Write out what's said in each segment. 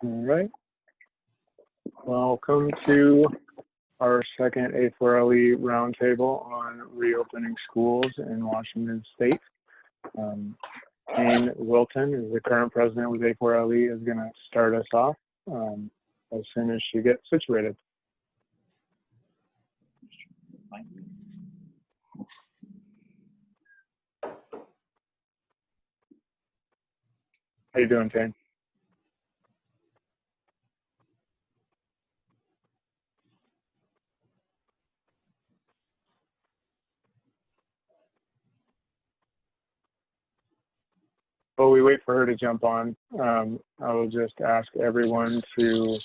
All right. Welcome to our second A4LE Roundtable on reopening schools in Washington State. Jane Wilton is the current president with A4LE, is going to start us off as soon as she gets situated. How you doing, Jane? While we wait for her to jump on, I will just ask everyone to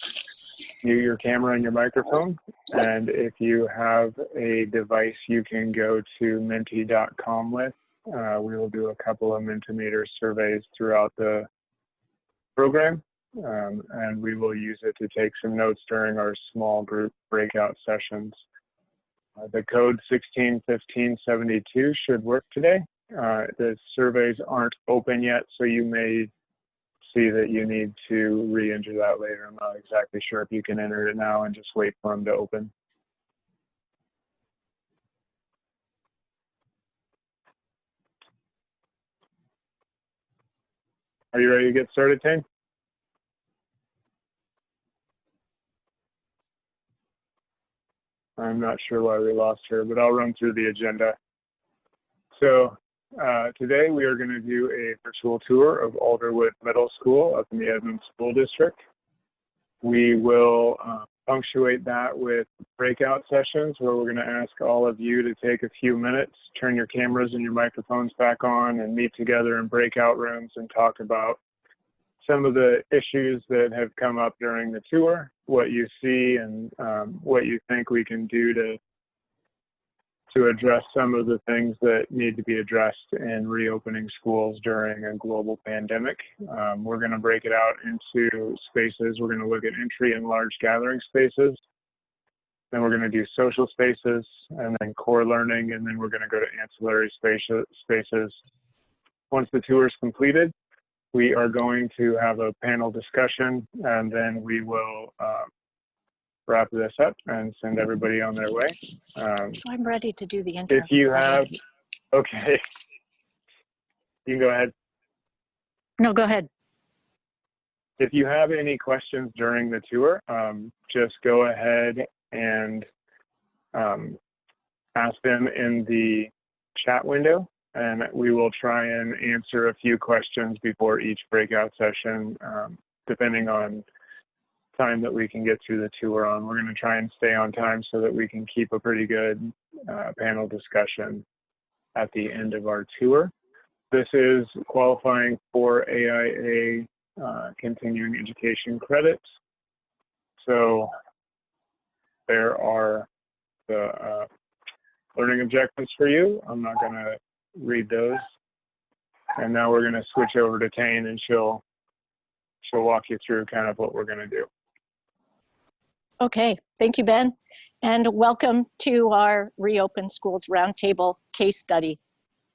mute your camera and your microphone. And if you have a device you can go to menti.com with, we will do a couple of Mentimeter surveys throughout the program. And we will use it to take some notes during our small group breakout sessions. The code 161572 should work today. The surveys aren't open yet, so you may see that you need to re-enter that later. I'm not exactly sure if you can enter it now and just wait for them to open. Are you ready to get started, Tane? I'm not sure why we lost her, but I'll run through the agenda. So today we are going to do a virtual tour of Alderwood Middle School up in the Edmonds School District. We will punctuate that with breakout sessions where we're going to ask all of you to take a few minutes, turn your cameras and your microphones back on, and meet together in breakout rooms and talk about some of the issues that have come up during the tour, what you see, and what you think we can do to address some of the things that need to be addressed in reopening schools during a global pandemic. We're going to break it out into spaces. We're going to look at entry and large gathering spaces. Then we're going to do social spaces, and then core learning, and then we're going to go to ancillary spaces. Once the tour is completed, we are going to have a panel discussion, and then we will wrap this up and send everybody on their way. I'm ready to do the intro. If you have, okay, you can go ahead. No, go ahead. If you have any questions during the tour, just go ahead and ask them in the chat window, and we will try and answer a few questions before each breakout session, depending on time that we can get through the tour on. We're going to try and stay on time so that we can keep a pretty good panel discussion at the end of our tour. This is qualifying for AIA continuing education credits. So there are the learning objectives for you. I'm not going to read those. And now we're going to switch over to Tane, and she'll walk you through kind of what we're going to do. Okay, thank you, Ben. And welcome to our Reopen Schools Roundtable case study.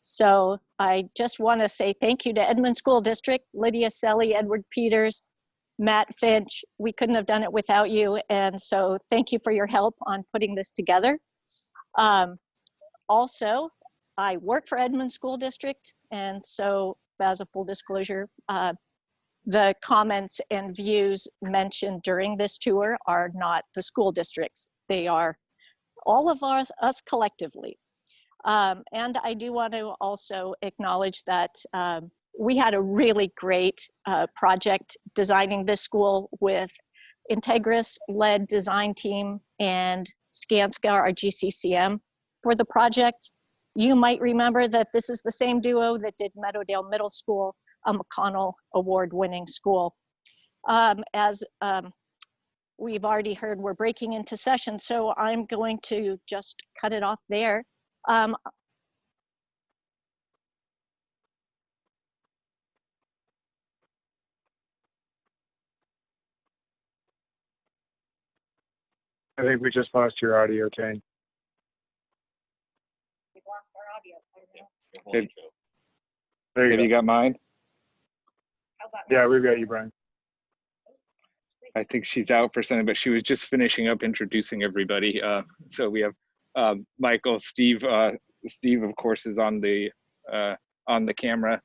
So I just want to say thank you to Edmonds School District, Lydia Selly, Edward Peters, Matt Finch. We couldn't have done it without you. And so thank you for your help on putting this together. Also, I work for Edmonds School District. And so as a full disclosure, the comments and views mentioned during this tour are not the school districts. They are all of us collectively. And I do want to also acknowledge that we had a really great project designing this school with Integris-led design team and Skanska, our GCCM, for the project. You might remember that this is the same duo that did Meadowdale Middle School, a McConnell Award-winning school. As we've already heard, we're breaking into session, so I'm going to just cut it off there. I think we just lost your audio, Tane. We lost our audio. There you go. You got mine? How about Yeah, we've got you, Brian. I think she's out for something, but she was just finishing up introducing everybody. So we have Michael, Steve. Steve, of course, is on the camera,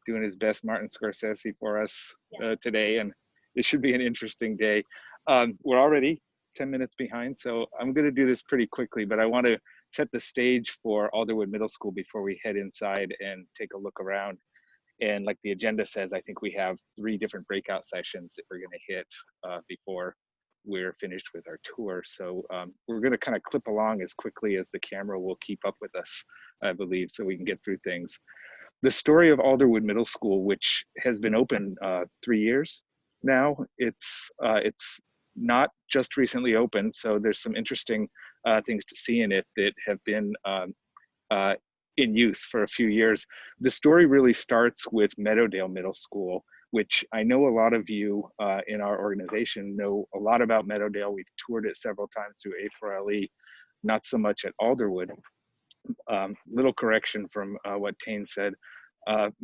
doing his best Martin Scorsese for us today, and it should be an interesting day. We're already 10 minutes behind, so I'm going to do this pretty quickly, but I want to set the stage for Alderwood Middle School before we head inside and take a look around. And like the agenda says, I think we have 3 different breakout sessions that we're going to hit before we're finished with our tour. So we're going to kind of clip along as quickly as the camera will keep up with us, I believe, so we can get through things. The story of Alderwood Middle School, which has been open 3 years now, it's not just recently opened, so there's some interesting things to see in it that have been in use for a few years. The story really starts with Meadowdale Middle School, which I know a lot of you in our organization know a lot about Meadowdale. We've toured it several times through A4LE, not so much at Alderwood. Little correction from what Tane said.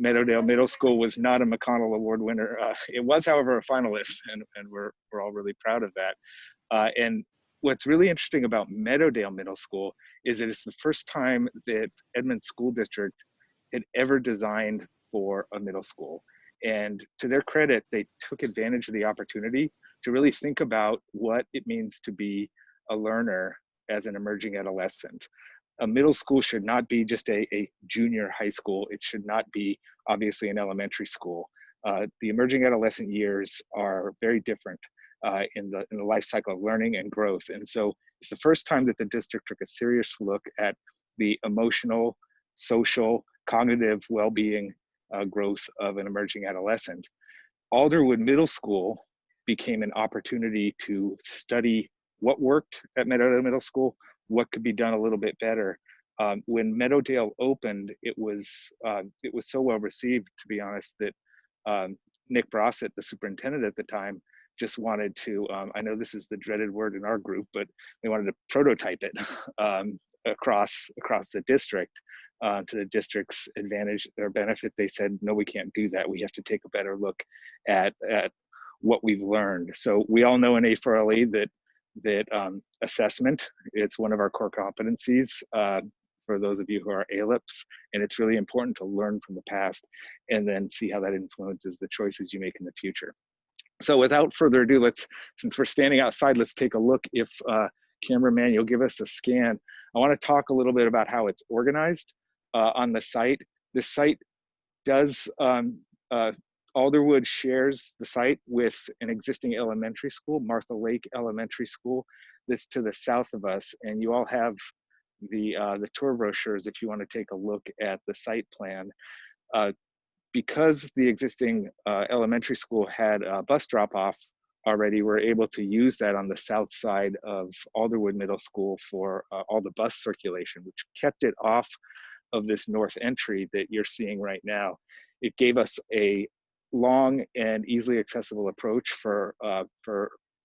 Meadowdale Middle School was not a McConnell Award winner. It was, however, a finalist, and we're all really proud of that. And what's really interesting about Meadowdale Middle School is that it's the first time that Edmonds School District had ever designed for a middle school. And to their credit, they took advantage of the opportunity to really think about what it means to be a learner as an emerging adolescent. A middle school should not be just a junior high school. It should not be obviously an elementary school. The emerging adolescent years are very different in the life cycle of learning and growth. And so it's the first time that the district took a serious look at the emotional, social, cognitive well-being growth of an emerging adolescent. Alderwood Middle School became an opportunity to study what worked at Meadowdale Middle School, what could be done a little bit better. When Meadowdale opened, it was so well received, to be honest, that Nick Brossett, the superintendent at the time, just wanted to, I know this is the dreaded word in our group, but they wanted to prototype it across the district to the district's advantage or benefit. They said, no, we can't do that. We have to take a better look at what we've learned. So we all know in A4LE that assessment, it's one of our core competencies for those of you who are ALIPs, and it's really important to learn from the past and then see how that influences the choices you make in the future. So without further ado, since we're standing outside, let's take a look. If cameraman, you'll give us a scan. I want to talk a little bit about how it's organized on the site. The site does, Alderwood shares the site with an existing elementary school, Martha Lake Elementary School, that's to the south of us. And you all have the tour brochures if you want to take a look at the site plan. Because the existing elementary school had a bus drop-off already, we're able to use that on the south side of Alderwood Middle School for all the bus circulation, which kept it off of this north entry that you're seeing right now. It gave us a long and easily accessible approach for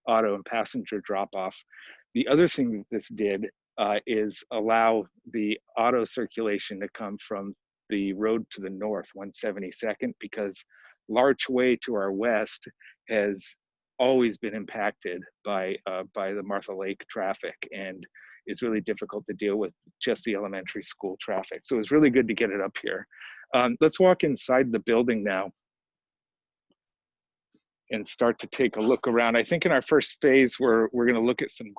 auto and passenger drop-off. The other thing that this did is allow the auto circulation to come from the road to the north, 172nd, because Larch Way to our west has always been impacted by the Martha Lake traffic, and it's really difficult to deal with just the elementary school traffic. So it's really good to get it up here. Let's walk inside the building now and start to take a look around. I think in our first phase, we're going to look at some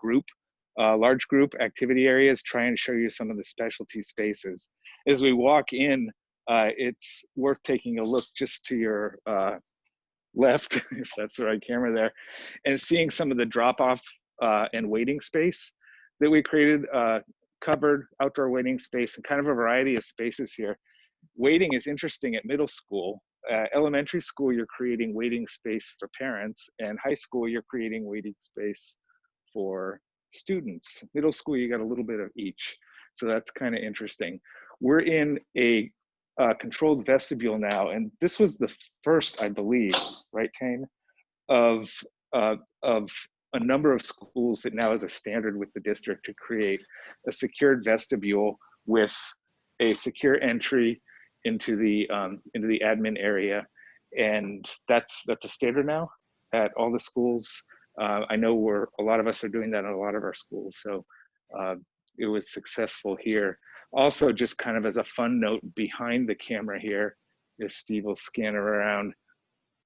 large group activity areas, try and show you some of the specialty spaces. As we walk in, it's worth taking a look just to your left, if that's the right camera there, and seeing some of the drop-off and waiting space that we created, covered outdoor waiting space, and kind of a variety of spaces here. Waiting is interesting at middle school. Elementary school, you're creating waiting space for parents, and high school, you're creating waiting space for students. Middle school, you got a little bit of each. So that's kind of interesting. We're in a controlled vestibule now, and this was the first, I believe, right, Kane, of a number of schools that now is a standard with the district to create a secured vestibule with a secure entry into the admin area, and that's a standard now at all the schools I know a lot of us are doing that in a lot of our schools, so it was successful here. Also, just kind of as a fun note behind the camera here, if Steve will scan around,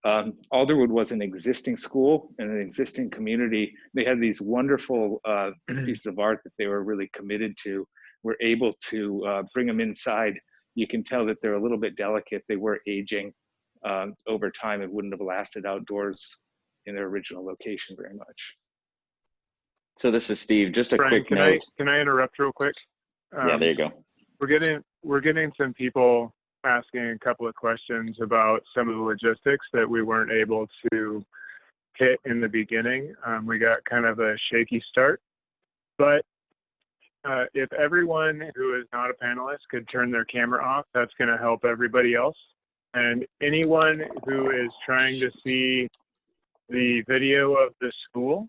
Alderwood was an existing school and an existing community. They had these wonderful pieces of art that they were really committed to. We're able to bring them inside. You can tell that they're a little bit delicate. They were aging over time. It wouldn't have lasted outdoors in their original location very much. So this is Steve. Just a Brian, quick note. can I interrupt real quick? Yeah, there you go. We're getting some people asking a couple of questions about some of the logistics that we weren't able to hit in the beginning. We got kind of a shaky start, but if everyone who is not a panelist could turn their camera off, that's going to help everybody else. And anyone who is trying to see the video of the school,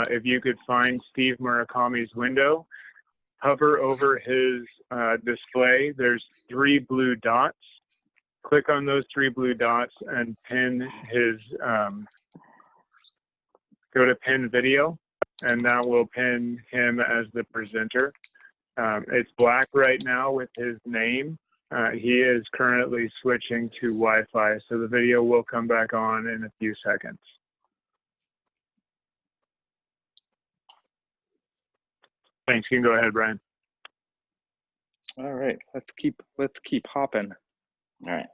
if you could find Steve Murakami's window, hover over his display. There's 3 blue dots. Click on those 3 blue dots and pin his, go to pin video, and that will pin him as the presenter. It's black right now with his name. He is currently switching to Wi-Fi, so the video will come back on in a few seconds. Thanks. You can go ahead, Brian. All right, let's keep hopping. All right.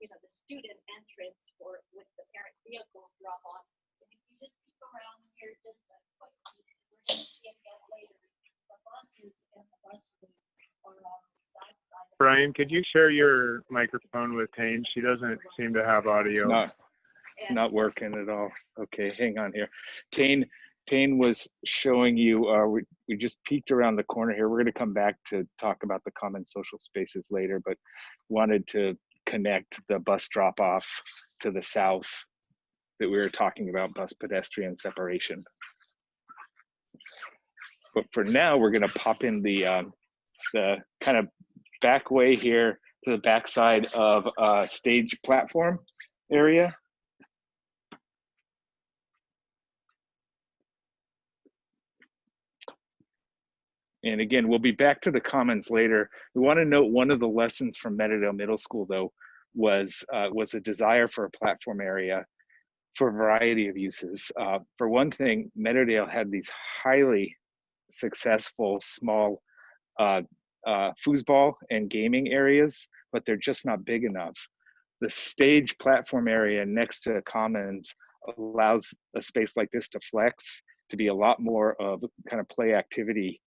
The student entrance for with the parent vehicle drop off. And if you just peek around here just a quick, we're going to see again later. The buses and the bus are on the side. Brian, could you share your microphone with Tane? She doesn't seem to have audio. It's not working at all. Okay, hang on here. Tane was showing you, we just peeked around the corner here. We're going to come back to talk about the common social spaces later, but wanted to connect the bus drop off to the south that we were talking about, bus pedestrian separation. But for now, we're going to pop in the kind of back way here to the backside of stage platform area. And again, we'll be back to the commons later. We want to note one of the lessons from Meadowdale Middle School, though, was a desire for a platform area for a variety of uses. For one thing, Meadowdale had these highly successful small foosball and gaming areas, but they're just not big enough. The stage platform area next to commons allows a space like this to flex, to be a lot more of a kind of play activity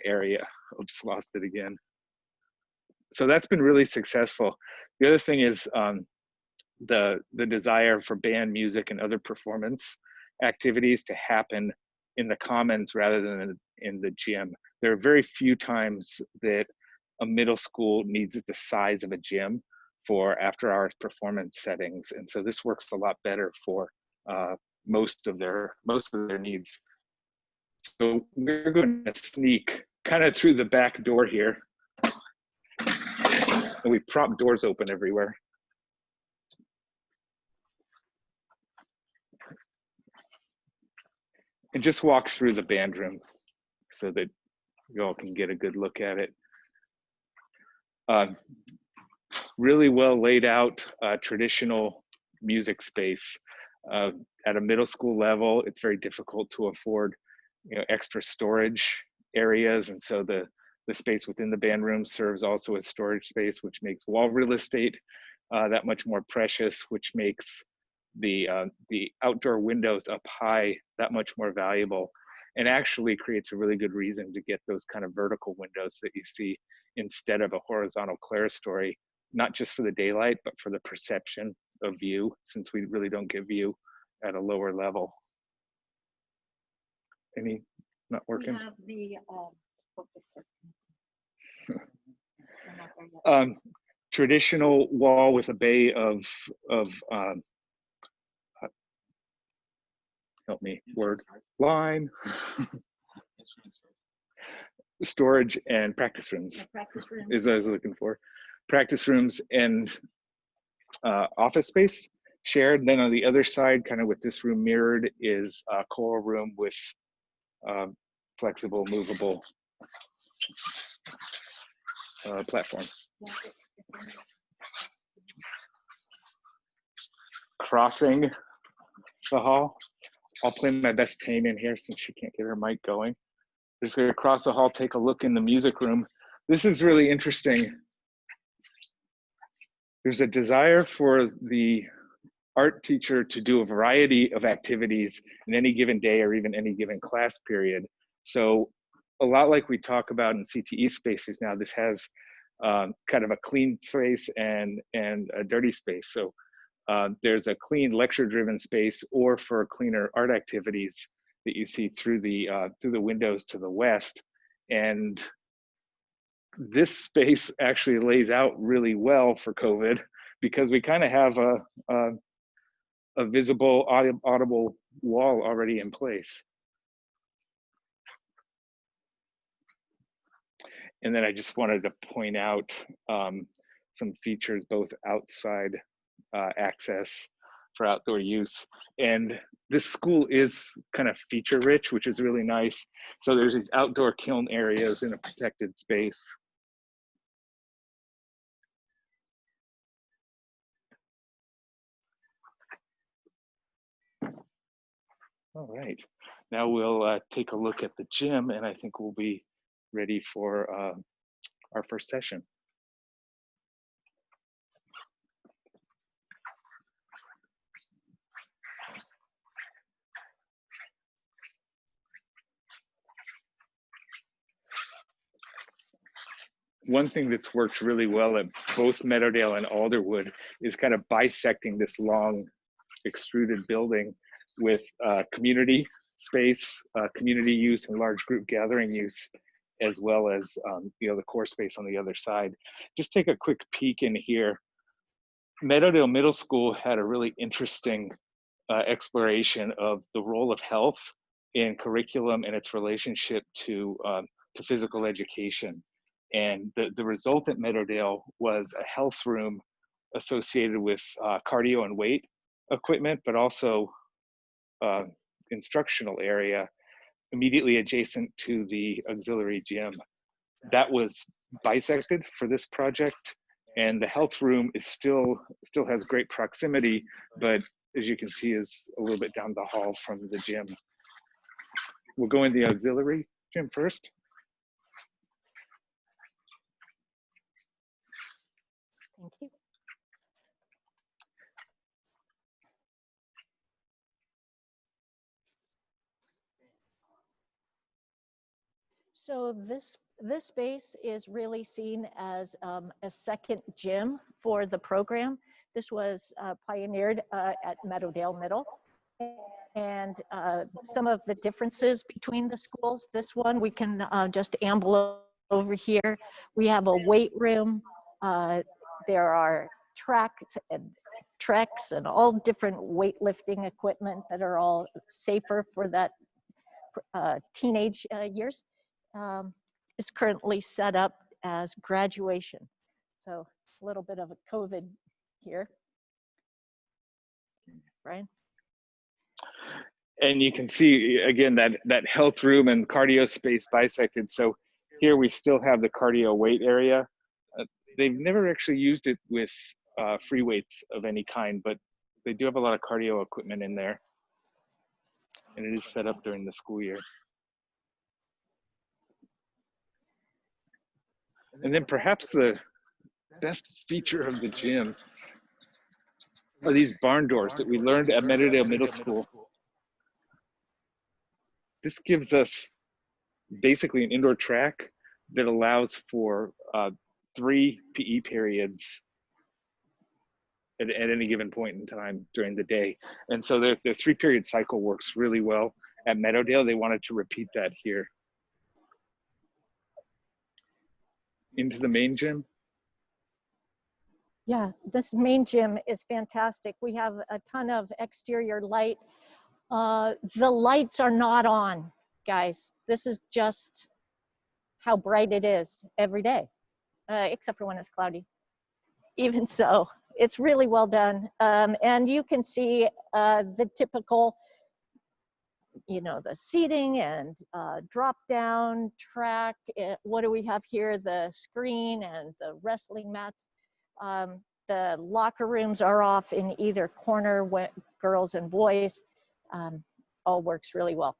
area. Oops, lost it again. So that's been really successful. The other thing is the desire for band music and other performance activities to happen in the commons rather than in the gym. There are very few times that a middle school needs the size of a gym for after-hours performance settings, and so this works a lot better for most of their needs. So we're going to sneak kind of through the back door here. And we prop doors open everywhere. And just walk through the band room so that you all can get a good look at it. Really well laid out traditional music space. At a middle school level, it's very difficult to afford extra storage areas, and so the space within the band room serves also as storage space, which makes wall real estate that much more precious, which makes the outdoor windows up high that much more valuable, and actually creates a really good reason to get those kind of vertical windows that you see instead of a horizontal clerestory, not just for the daylight, but for the perception of view, since we really don't get view at a lower level. Any not working? We have the Traditional wall with a bay of help me, word line. storage and practice rooms. Practice room. Is what I was looking for. Practice rooms and office space shared. Then on the other side, kind of with this room mirrored, is a core room with flexible, movable platform. Crossing the hall. I'll play my best Tane in here since she can't get her mic going. Just gonna cross the hall, take a look in the music room. This is really interesting. There's a desire for the art teacher to do a variety of activities in any given day or even any given class period. So a lot like we talk about in CTE spaces now, this has kind of a clean space and a dirty space. So there's a clean lecture-driven space, or for cleaner art activities that you see through the windows to the west. And this space actually lays out really well for COVID, because we kind of have a visible audible wall already in place. And then I just wanted to point out some features, both outside access for outdoor use. And this school is kind of feature rich, which is really nice. So there's these outdoor kiln areas in a protected space. All right, now we'll take a look at the gym, and I think we'll be ready for our first session. One thing that's worked really well at both Meadowdale and Alderwood is kind of bisecting this long extruded building with community space, community use and large group gathering use, as well as the core space on the other side. Just take a quick peek in here. Meadowdale Middle School had a really interesting exploration of the role of health in curriculum and its relationship to physical education. And the result at Meadowdale was a health room associated with cardio and weight equipment, but also instructional area immediately adjacent to the auxiliary gym. That was bisected for this project, and the health room is still has great proximity, but as you can see is a little bit down the hall from the gym. We'll go in the auxiliary gym first. Thank you. So this space is really seen as a second gym for the program. This was pioneered at Meadowdale Middle. And some of the differences between the schools, this one we can just amble over here. We have a weight room. There are tracks and all different weightlifting equipment that are all safer for that teenage years. It's currently set up as graduation. So a little bit of a COVID here. Brian? And you can see, again, that health room and cardio space bisected. So here we still have the cardio weight area. They've never actually used it with free weights of any kind, but they do have a lot of cardio equipment in there. And it is set up during the school year. And then perhaps the best feature of the gym are these barn doors that we learned at Meadowdale Middle School. This gives us basically an indoor track that allows for 3 PE periods at any given point in time during the day. And so their 3-period cycle works really well. At Meadowdale, they wanted to repeat that here. Into the main gym. Yeah, this main gym is fantastic. We have a ton of exterior light. The lights are not on, guys. This is just how bright it is every day, except for when it's cloudy. Even so, it's really well done. And you can see the typical, you know, the seating and drop down track. What do we have here? The screen and the wrestling mats. The locker rooms are off in either corner, girls and boys. All works really well.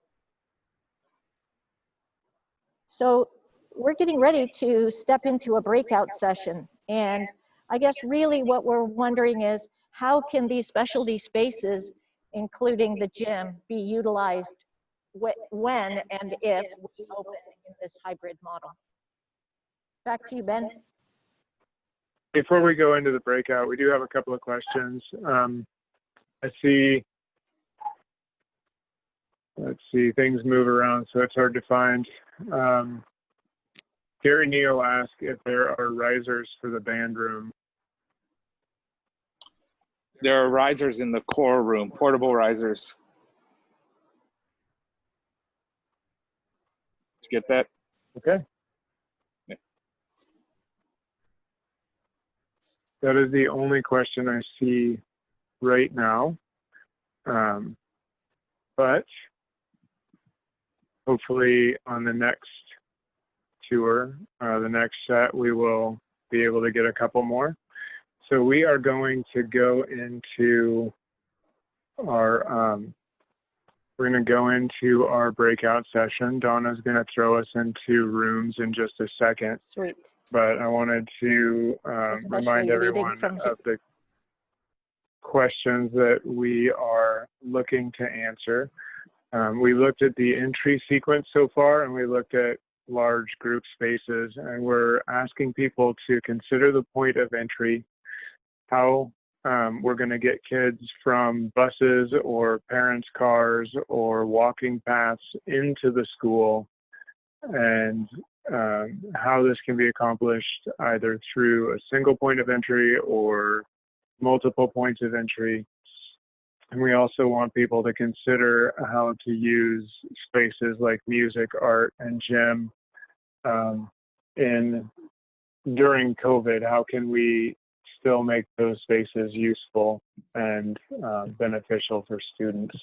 So we're getting ready to step into a breakout session. And I guess really what we're wondering is, how can these specialty spaces, including the gym, be utilized when and if we open in this hybrid model? Back to you, Ben. Before we go into the breakout, we do have a couple of questions. I see, let's see, things move around, so it's hard to find. Gary Neal asked if there are risers for the band room. There are risers in the core room, portable risers. Did you get that? Okay. Yeah. That is the only question I see right now. But hopefully on the next tour, the next set, we will be able to get a couple more. So we are going to go into our, we're going to go into our breakout session. Donna's going to throw us into rooms in just a second. Sweet. But I wanted to remind everyone of the questions that we are looking to answer. We looked at the entry sequence so far, and we looked at large group spaces, and we're asking people to consider the point of entry, how we're going to get kids from buses or parents' cars or walking paths into the school, and how this can be accomplished either through a single point of entry or multiple points of entry. And we also want people to consider how to use spaces like music, art, and gym during COVID. How can we still make those spaces useful and beneficial for students?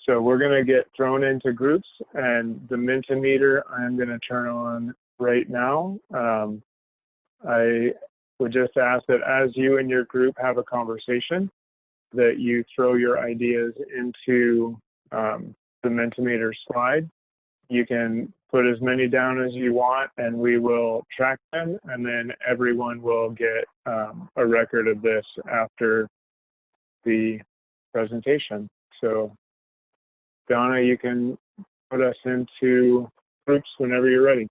So we're going to get thrown into groups, and the Mentimeter I'm going to turn on right now. I would just ask that as you and your group have a conversation, that you throw your ideas into the Mentimeter slide. You can put as many down as you want, and we will track them, and then everyone will get a record of this after the presentation. So Donna, you can put us into groups whenever you're ready.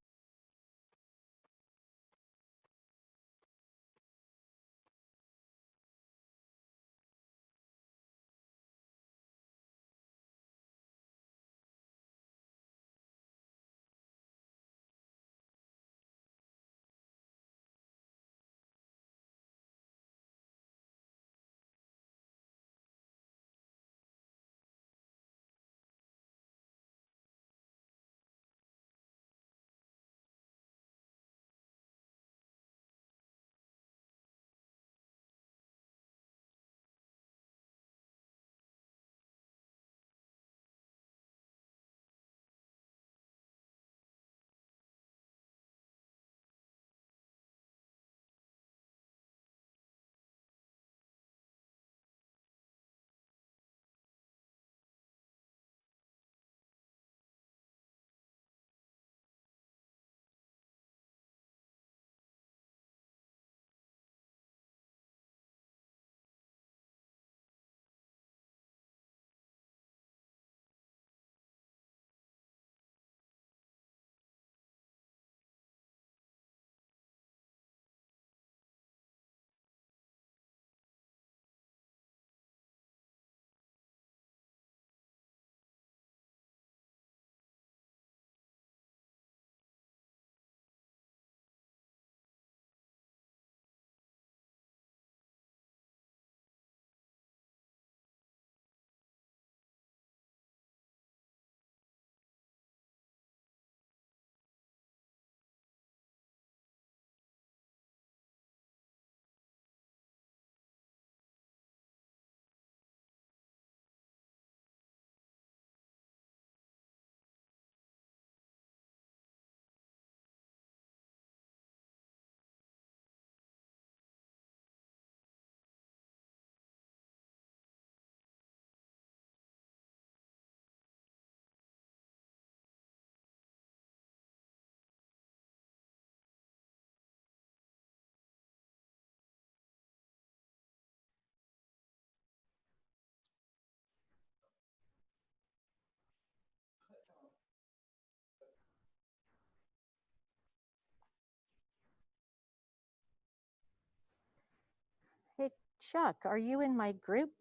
Chuck, are you in my group?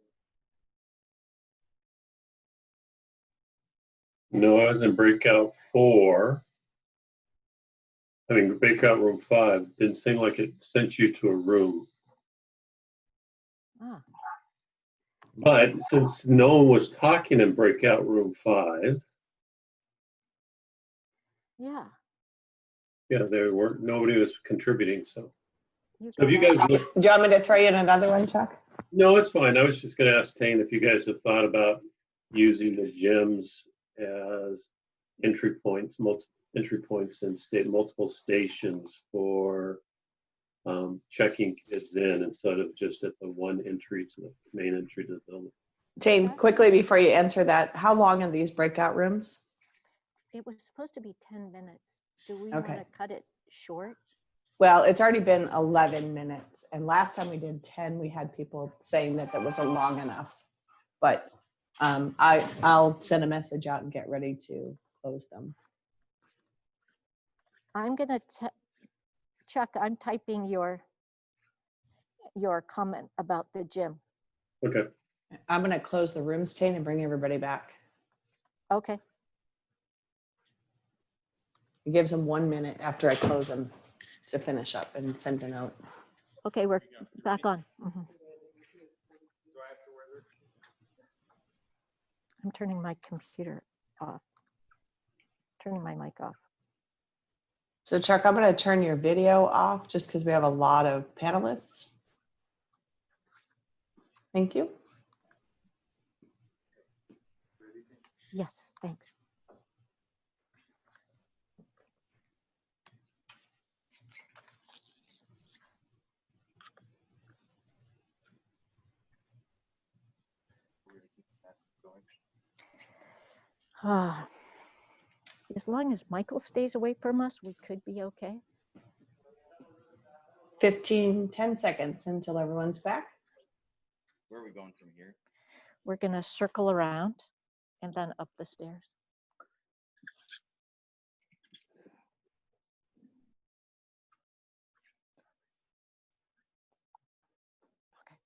No, I was in breakout 4. I mean, breakout room 5. Didn't seem like it sent you to a room. Ah, But since no one was talking in breakout room 5, yeah. yeah, nobody was contributing. So You have you gotta- guys Do you want me to throw you in another one, Chuck? No, it's fine. I was just going to ask Tane if you guys have thought about using the gyms as entry points, entry points in multiple stations for checking kids in instead of just at the one entry to the main entry to the building. Jane, quickly before you answer that, how long are these breakout rooms? It was supposed to be 10 minutes. Do we Okay. want to cut it short? Well, it's already been 11 minutes. And last time we did 10, we had people saying that wasn't long enough. But I'll send a message out and get ready to close them. I'm gonna Chuck, I'm typing your comment about the gym. Okay. I'm going to close the rooms, Jane, and bring everybody back. Okay. It gives them 1 minute after I close them to finish up and send a note. Okay, we're back on. Mhm. I'm turning my computer off. Turning my mic off. So Chuck, I'm going to turn your video off just because we have a lot of panelists. Thank you. Yes, thanks. As long as Michael stays away from us, we could be okay. 10 seconds until everyone's back. Where are we going from here? We're gonna circle around and then up the stairs. Okay.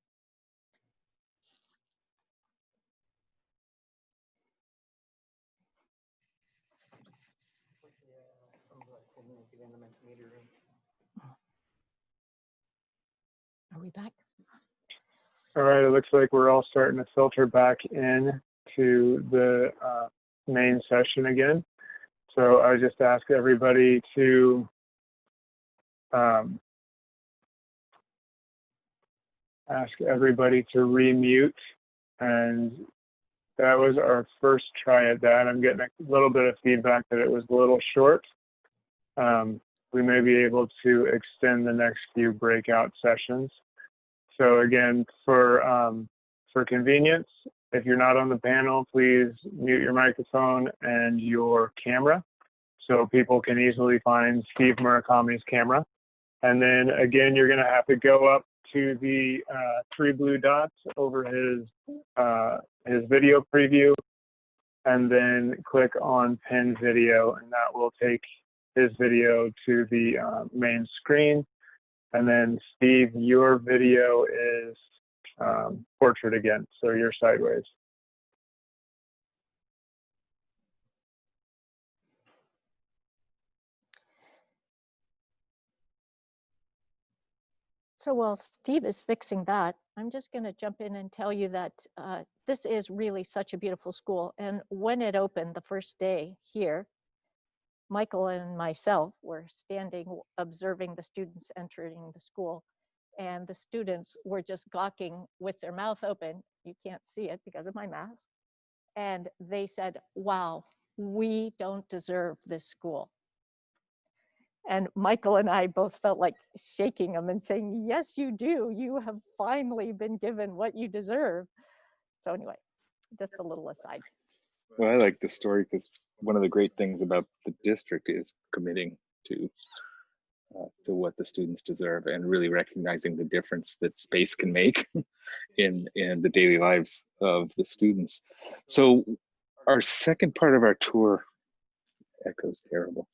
Are we back? All right, it looks like we're all starting to filter back in to the main session again. So I just ask everybody to remute, and that was our first try at that. I'm getting a little bit of feedback that it was a little short. We may be able to extend the next few breakout sessions. So again, for convenience, if you're not on the panel, please mute your microphone and your camera so people can easily find Steve Murakami's camera. And then again, you're going to have to go up to the 3 blue dots over his video preview, and then click on pin video, and that will take his video to the main screen. And then Steve, your video is portrait again, so you're sideways. So while Steve is fixing that, I'm just going to jump in and tell you that this is really such a beautiful school. And when it opened the first day here, Michael and myself were standing observing the students entering the school. And the students were just gawking with their mouth open. You can't see it because of my mask. And they said, wow, we don't deserve this school. And Michael and I both felt like shaking them and saying, yes, you do. You have finally been given what you deserve. So anyway, just a little aside. Well, I like this story because one of the great things about the district is committing to what the students deserve and really recognizing the difference that space can make in the daily lives of the students. So our second part of our tour, echoes terrible.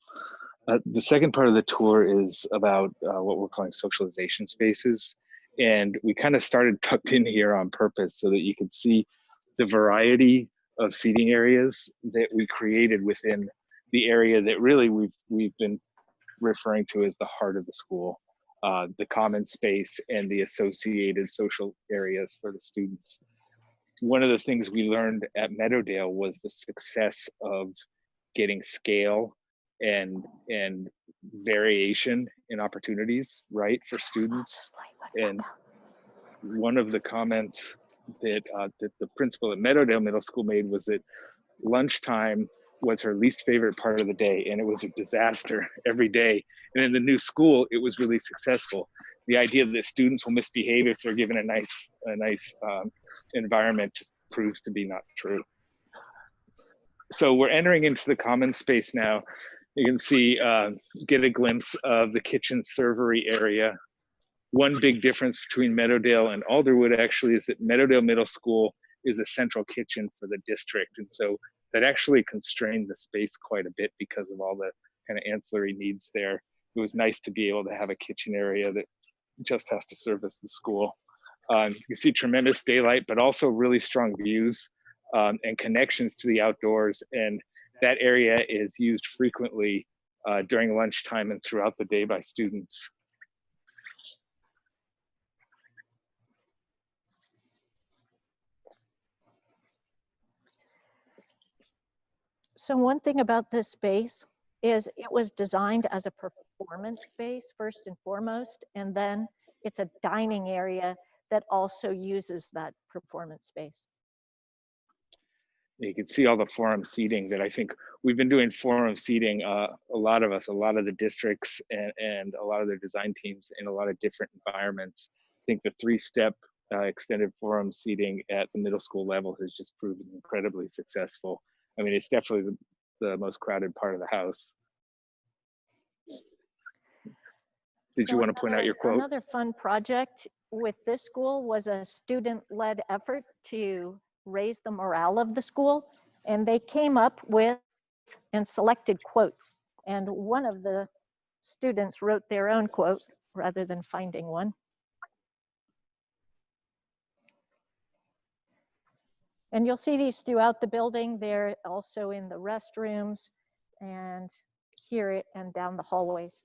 The second part of the tour is about what we're calling socialization spaces. And we kind of started tucked in here on purpose so that you could see the variety of seating areas that we created within the area that really we've been referring to as the heart of the school, the common space and the associated social areas for the students. One of the things we learned at Meadowdale was the success of getting scale and variation in opportunities, right, for students. And one of the comments that the principal at Meadowdale Middle School made was that lunchtime was her least favorite part of the day, and it was a disaster every day. And in the new school, it was really successful. The idea that students will misbehave if they're given a nice environment just proves to be not true. So we're entering into the common space now. You can see, get a glimpse of the kitchen servery area. One big difference between Meadowdale and Alderwood actually is that Meadowdale Middle School is a central kitchen for the district. And so that actually constrained the space quite a bit because of all the kind of ancillary needs there. It was nice to be able to have a kitchen area that just has to service the school. You can see tremendous daylight, but also really strong views and connections to the outdoors. And that area is used frequently during lunchtime and throughout the day by students. So one thing about this space is it was designed as a performance space first and foremost, and then it's a dining area that also uses that performance space. You can see all the forum seating that I think we've been doing forum seating, a lot of the districts and a lot of their design teams in a lot of different environments. I think the 3-step extended forum seating at the middle school level has just proven incredibly successful. I mean, it's definitely the most crowded part of the house. Did you want to point out your quote? Another fun project with this school was a student-led effort to raise the morale of the school. And they came up with and selected quotes. And one of the students wrote their own quote rather than finding one. And you'll see these throughout the building. They're also in the restrooms and here and down the hallways.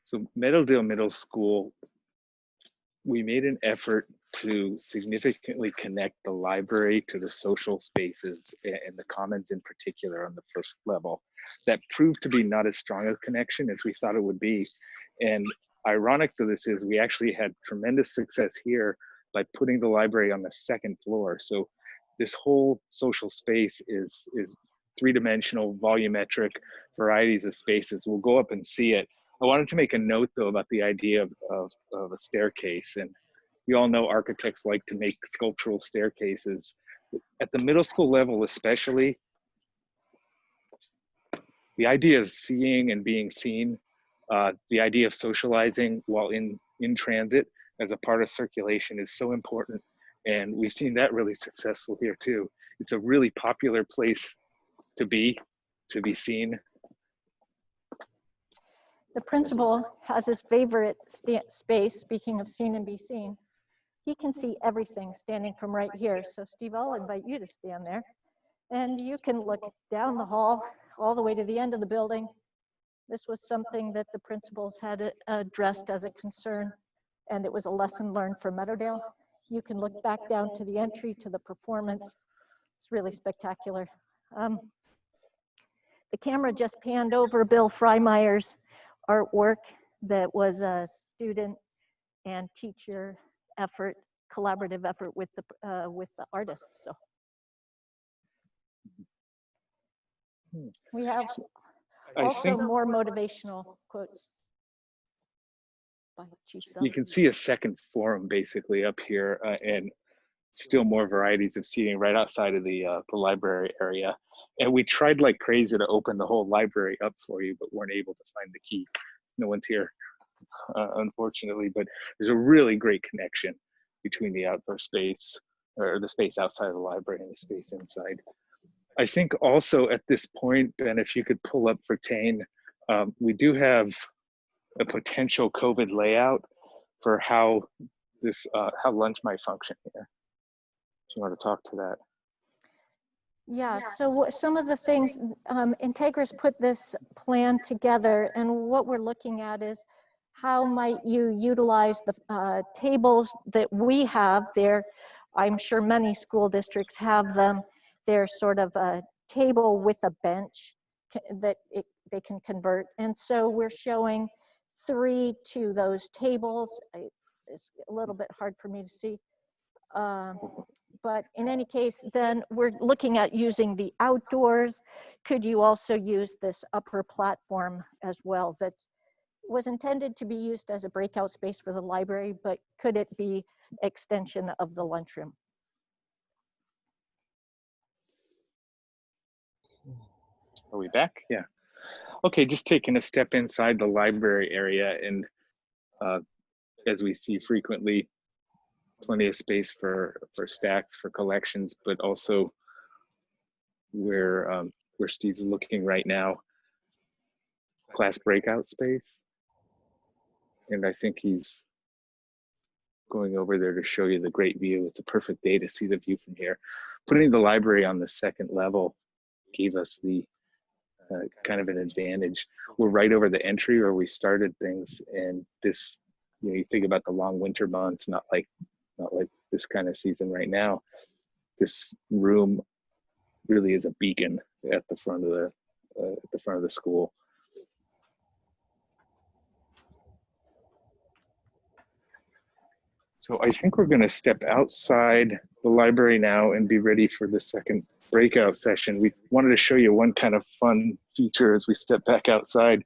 So Meadowdale Middle School, we made an effort to significantly connect the library to the social spaces and the commons in particular on the first level. That proved to be not as strong a connection as we thought it would be. And ironic to this is we actually had tremendous success here by putting the library on the 2nd floor. So this whole social space is 3-dimensional, volumetric varieties of spaces. We'll go up and see it. I wanted to make a note though about the idea of a staircase, and we all know architects like to make sculptural staircases. At the middle school level especially, the idea of seeing and being seen, the idea of socializing while in transit as a part of circulation is so important, and we've seen that really successful here too. It's a really popular place to be seen. The principal has his favorite space, speaking of seen and be seen. He can see everything standing from right here. So Steve, I'll invite you to stand there. And you can look down the hall all the way to the end of the building. This was something that the principals had addressed as a concern, and it was a lesson learned for Meadowdale. You can look back down to the entry, to the performance. It's really spectacular. The camera just panned over Bill Freymeyer's artwork that was a student and teacher effort, collaborative effort with the artists. So we have also more motivational quotes by Chief Self. You can see a second forum basically up here, and still more varieties of seating right outside of the library area. And we tried like crazy to open the whole library up for you, but weren't able to find the key. no one's here, unfortunately, but there's a really great connection between the outdoor space, or the space outside of the library, and the space inside. I think also at this point, Ben, if you could pull up for Tane, we do have a potential COVID layout for how this, how lunch might function here. Do you want to talk to that? Yeah, so some of the things, Integris put this plan together, and what we're looking at is how might you utilize the tables that we have there. I'm sure many school districts have them. They're sort of a table with a bench that they can convert. And so we're showing 3 to those tables. It's a little bit hard for me to see. But in any case, then we're looking at using the outdoors. Could you also use this upper platform as well? That's was intended to be used as a breakout space for the library, but could it be extension of the lunchroom? Are we back? Yeah. Okay, just taking a step inside the library area, and as we see frequently, plenty of space for stacks, for collections, but also where Steve's looking right now, class breakout space. And I think he's going over there to show you the great view. It's a perfect day to see the view from here. Putting the library on the 2nd level gave us the kind of an advantage. We're right over the entry where we started things, and this, you know, you think about the long winter months, not like this kind of season right now. This room really is a beacon at the front of the school. So I think we're going to step outside the library now and be ready for the 2nd breakout session. We wanted to show you one kind of fun feature as we step back outside.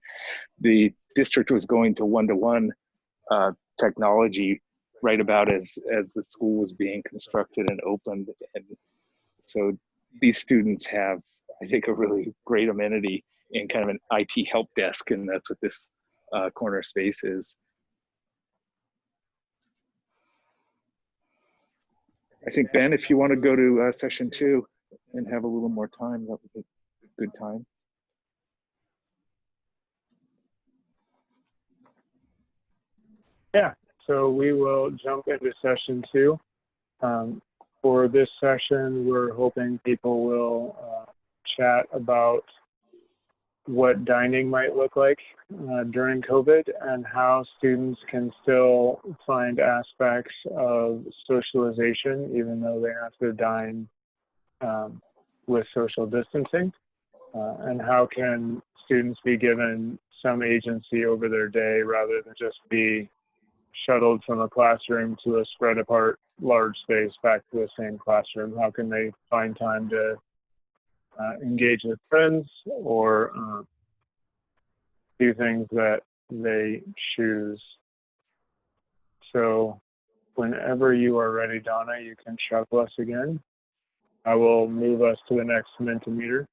The district was going to one-to-one technology right about as the school was being constructed and opened. And so these students have, I think, a really great amenity in kind of an IT help desk, and that's what this corner space is. I think, Ben, if you want to go to session 2 and have a little more time, that would be a good time. Yeah, so we will jump into session 2. For this session, we're hoping people will chat about what dining might look like during COVID, and how students can still find aspects of socialization even though they have to dine with social distancing, and how can students be given some agency over their day rather than just be shuttled from a classroom to a spread apart large space back to the same classroom. How can they find time to engage with friends or do things that they choose? So whenever you are ready, Donna, you can shuffle us again. I will move us to the next Mentimeter.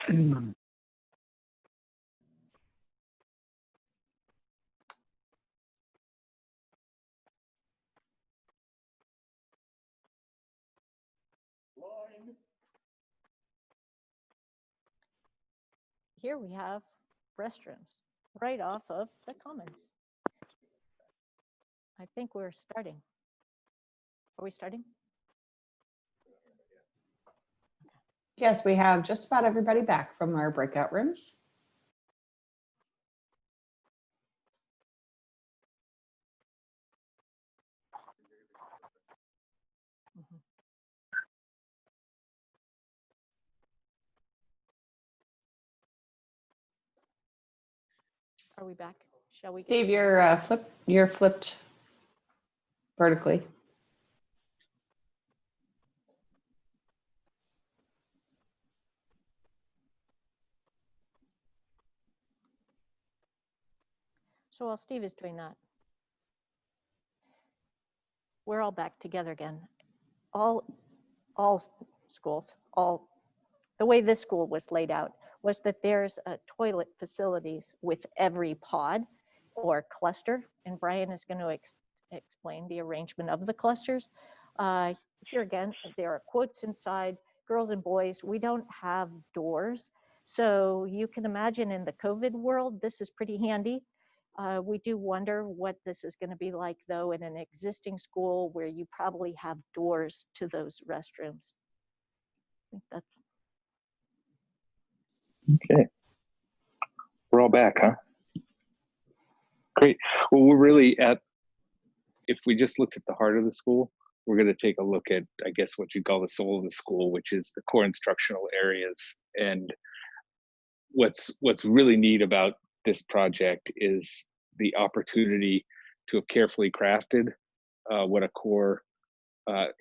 Here we have restrooms right off of the commons. I think we're starting. Are we starting? Yes, we have just about everybody back from our breakout rooms. Are we back? Shall we? Steve, you're flipped vertically. So while Steve is doing that, we're all back together again. All schools, the way this school was laid out was that there's a toilet facilities with every pod or cluster, and Brian is going to explain the arrangement of the clusters. Here again, there are quotes inside, girls and boys. We don't have doors, so you can imagine in the COVID world, this is pretty handy. We do wonder what this is going to be like, though, in an existing school where you probably have doors to those restrooms. I think that's Okay. We're all back, huh? Great. Well, we're really at, if we just looked at the heart of the school, we're going to take a look at, I guess, what you call the soul of the school, which is the core instructional areas. And what's really neat about this project is the opportunity to have carefully crafted what a core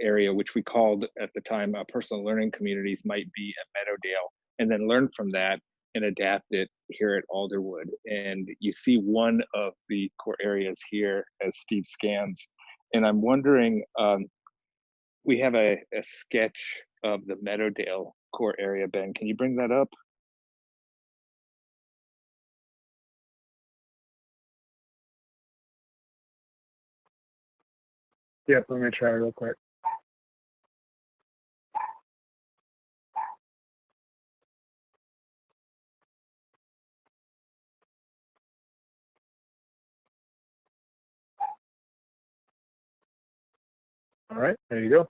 area, which we called at the time personal learning communities, might be at Meadowdale, and then learn from that and adapt it here at Alderwood. And you see one of the core areas here as Steve scans. And I'm wondering, we have a sketch of the Meadowdale core area. Ben, can you bring that up? Yep, let me try real quick. All right, there you go.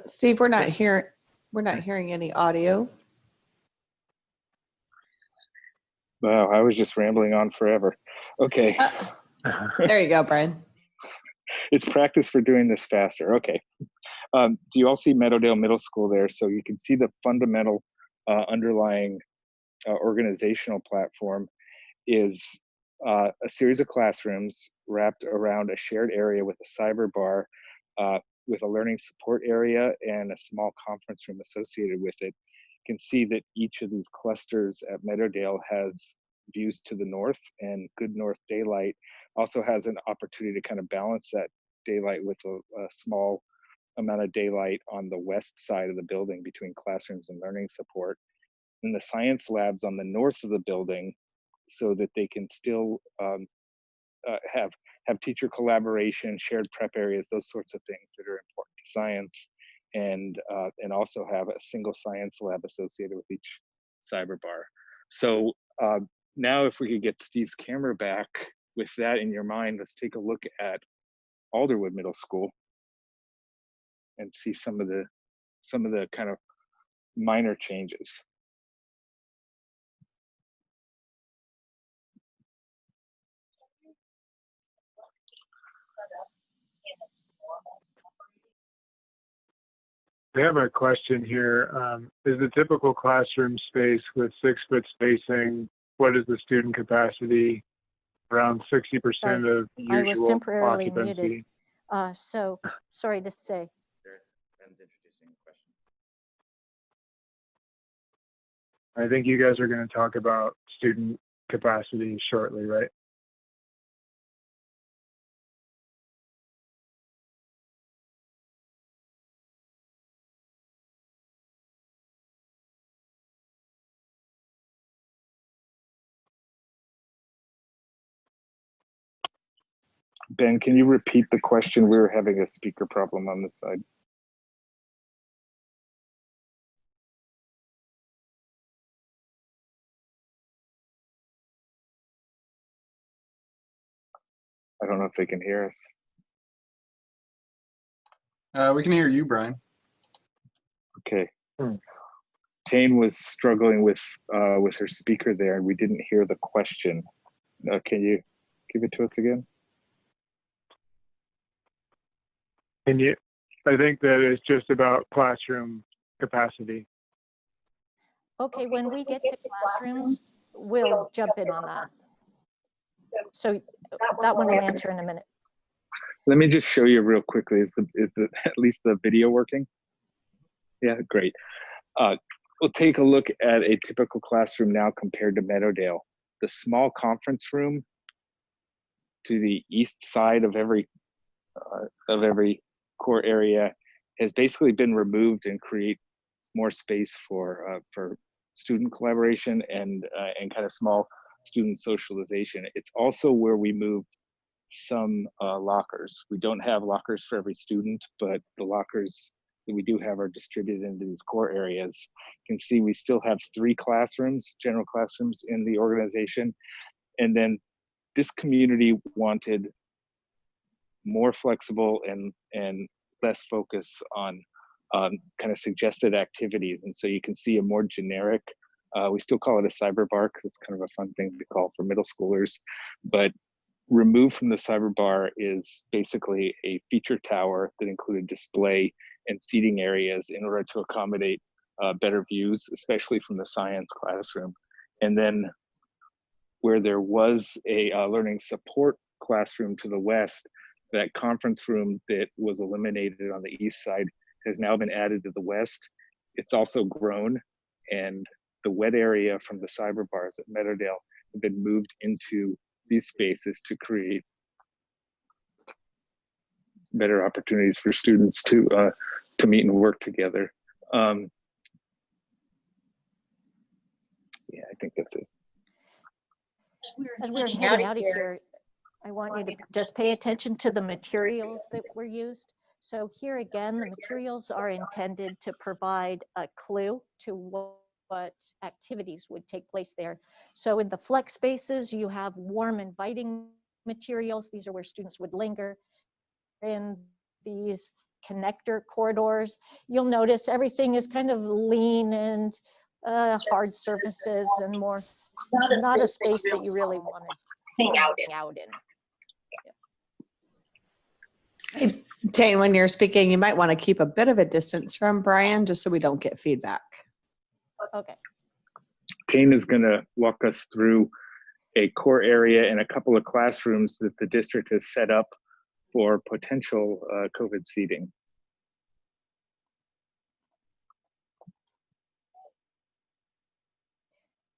Steve, we're not hearing any audio. Wow, I was just rambling on forever. Okay. There you go, Brian. It's practice for doing this faster. Okay. Do you all see Meadowdale Middle School there? So you can see the fundamental underlying organizational platform is a series of classrooms wrapped around a shared area with a cyber bar, with a learning support area and a small conference room associated with it. You can see that each of these clusters at Meadowdale has views to the north, and good north daylight also has an opportunity to kind of balance that daylight with a small amount of daylight on the west side of the building between classrooms and learning support. And the science labs on the north of the building, so that they can still have teacher collaboration, shared prep areas, those sorts of things that are important to science, and also have a single science lab associated with each cyber bar. So now if we could get Steve's camera back, with that in your mind, let's take a look at Alderwood Middle School and see some of the kind of minor changes. We have a question here. Is the typical classroom space with 6-foot spacing, what is the student capacity? Around 60% Sorry, of I was usual temporarily occupancy. muted. So sorry to say. There's Ben's introducing a question. I think you guys are going to talk about student capacity shortly, right? Ben, can you repeat the question? We were having a speaker problem on this side. I don't know if they can hear us. We can hear you, Brian. Okay. Tane was struggling with her speaker there, and we didn't hear the question. Can you give it to us again? And you, I think that it's just about classroom capacity. Okay, when we get to classrooms, we'll jump in on that. So that one we'll answer in a minute. Let me just show you real quickly. Is at least the video working? Yeah, great. We'll take a look at a typical classroom now compared to Meadowdale. The small conference room to the east side of every core area has basically been removed and create more space for student collaboration and kind of small student socialization. It's also where we moved some lockers. We don't have lockers for every student, but the lockers that we do have are distributed into these core areas. You can see we still have 3 classrooms, general classrooms in the organization. And then this community wanted more flexible and less focus on kind of suggested activities. And so you can see a more generic, we still call it a cyber bar because it's kind of a fun thing to call for middle schoolers, but removed from the cyber bar is basically a feature tower that included display and seating areas in order to accommodate better views, especially from the science classroom. And then where there was a learning support classroom to the west, that conference room that was eliminated on the east side has now been added to the west. It's also grown, and the wet area from the cyber bars at Meadowdale have been moved into these spaces to create better opportunities for students to meet and work together. Yeah, I think that's it. As we're heading out of here, I want you to just pay attention to the materials that were used. So here again, the materials are intended to provide a clue to what activities would take place there. So in the flex spaces, you have warm, inviting materials. These are where students would linger. In these connector corridors, you'll notice everything is kind of lean and hard surfaces and more, not a space that you really want to hang out in. Hey, Tane, when you're speaking, you might want to keep a bit of a distance from Brian just so we don't get feedback. Okay. Tane is going to walk us through a core area and a couple of classrooms that the district has set up for potential COVID seating.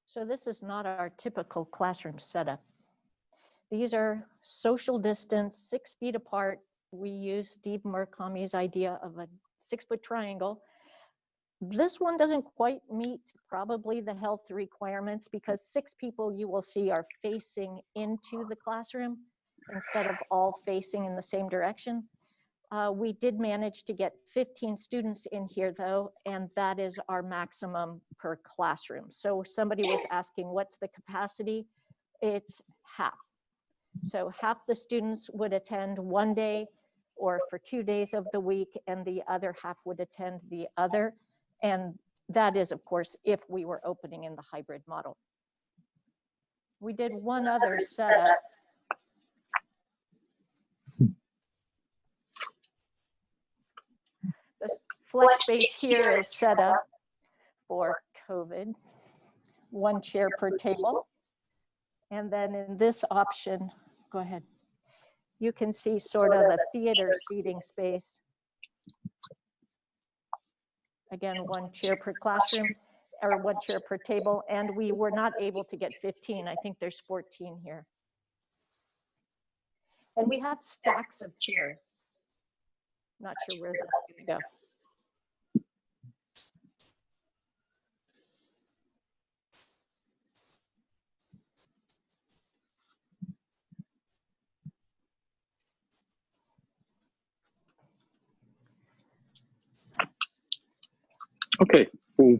So this is not our typical classroom setup. These are social distance, 6 feet apart. We use Steve Murakami's idea of a 6-foot triangle. This one doesn't quite meet probably the health requirements because 6 people you will see are facing into the classroom instead of all facing in the same direction. We did manage to get 15 students in here though, and that is our maximum per classroom. So somebody was asking, what's the capacity? It's half. So half the students would attend one day or for 2 days of the week, and the other half would attend the other. And that is, of course, if we were opening in the hybrid model. We did one other setup. The flex space here is set up for COVID, 1 chair per table. And then in this option, go ahead, you can see sort of a theater seating space. Again, 1 chair per classroom or 1 chair per table. And we were not able to get 15. I think there's 14 here. And we have stacks of chairs. Not sure where that's going to go. Okay, we'll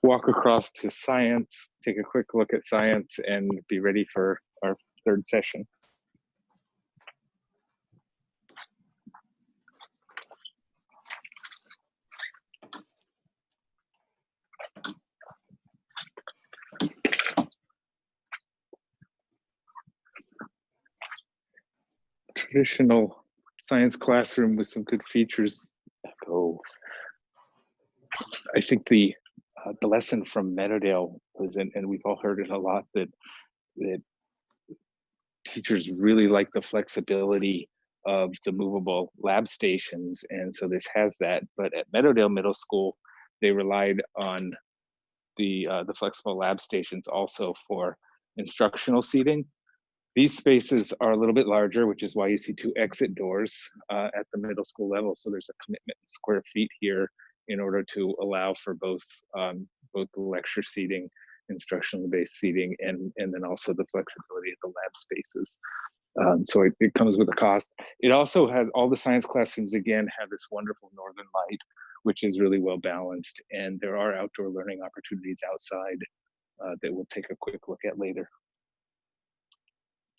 walk across to science, take a quick look at science, and be ready for our 3rd session. Traditional science classroom with some good features. I think the lesson from Meadowdale was, and we've all heard it a lot, that teachers really like the flexibility of the movable lab stations, and so this has that. But at Meadowdale Middle School, they relied on the flexible lab stations also for instructional seating. These spaces are a little bit larger, which is why you see 2 exit doors at the middle school level. So there's a commitment in square feet here in order to allow for both the lecture seating, instructional based seating, and then also the flexibility of the lab spaces. So it comes with a cost. It also has, all the science classrooms again have this wonderful northern light, which is really well balanced, and there are outdoor learning opportunities outside that we'll take a quick look at later.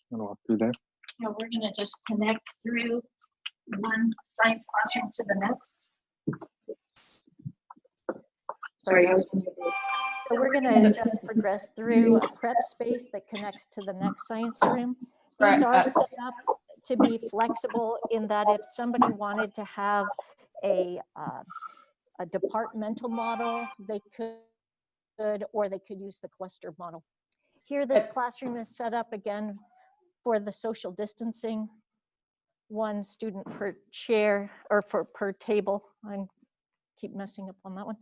Want to walk through that? Yeah, we're going to just connect through one science classroom to the next. Sorry, I was going to. So we're going to just progress through a prep space that connects to the next science room. These are set up to be flexible in that if somebody wanted to have a departmental model, they could, or they could use the cluster model. Here, this classroom is set up again for the social distancing, 1 student per chair or per table. I keep messing up on that one.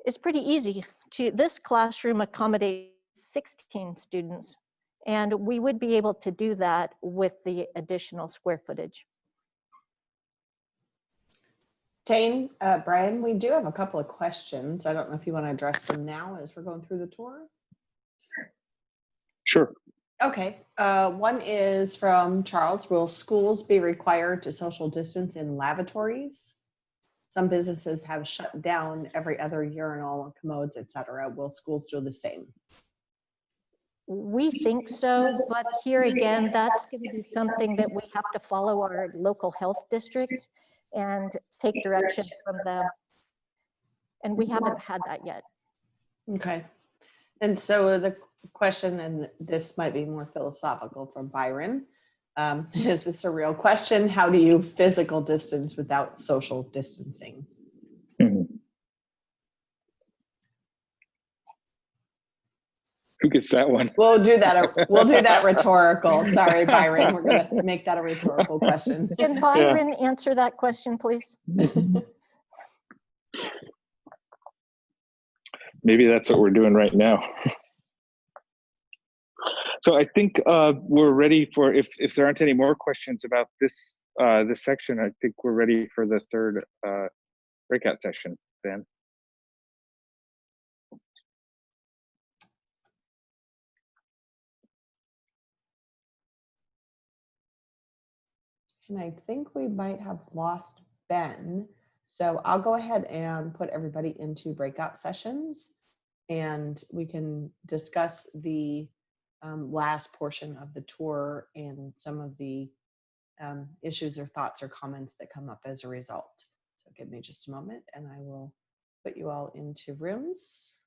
It's pretty easy. This classroom accommodates 16 students, and we would be able to do that with the additional square footage. Tane, Brian, we do have a couple of questions. I don't know if you want to address them now as we're going through the tour. Sure. Okay, one is from Charles. Will schools be required to social distance in lavatories? Some businesses have shut down every other urinal, commodes, etc. Will schools do the same? We think so, but here again, that's going to be something that we have to follow our local health district and take direction from them. And we haven't had that yet. Okay. And so the question, and this might be more philosophical from Byron, is this a real question? How do you physical distance without social distancing? Who gets that one? We'll do that rhetorical. Sorry, Byron. We're going to make that a rhetorical question. Can Byron answer that question, please? Maybe that's what we're doing right now. So I think we're ready for, if there aren't any more questions about this this section, I think we're ready for the 3rd breakout session, Dan. And I think we might have lost Ben. So I'll go ahead and put everybody into breakout sessions, and we can discuss the last portion of the tour and some of the issues or thoughts or comments that come up as a result. So give me just a moment and I will put you all into rooms.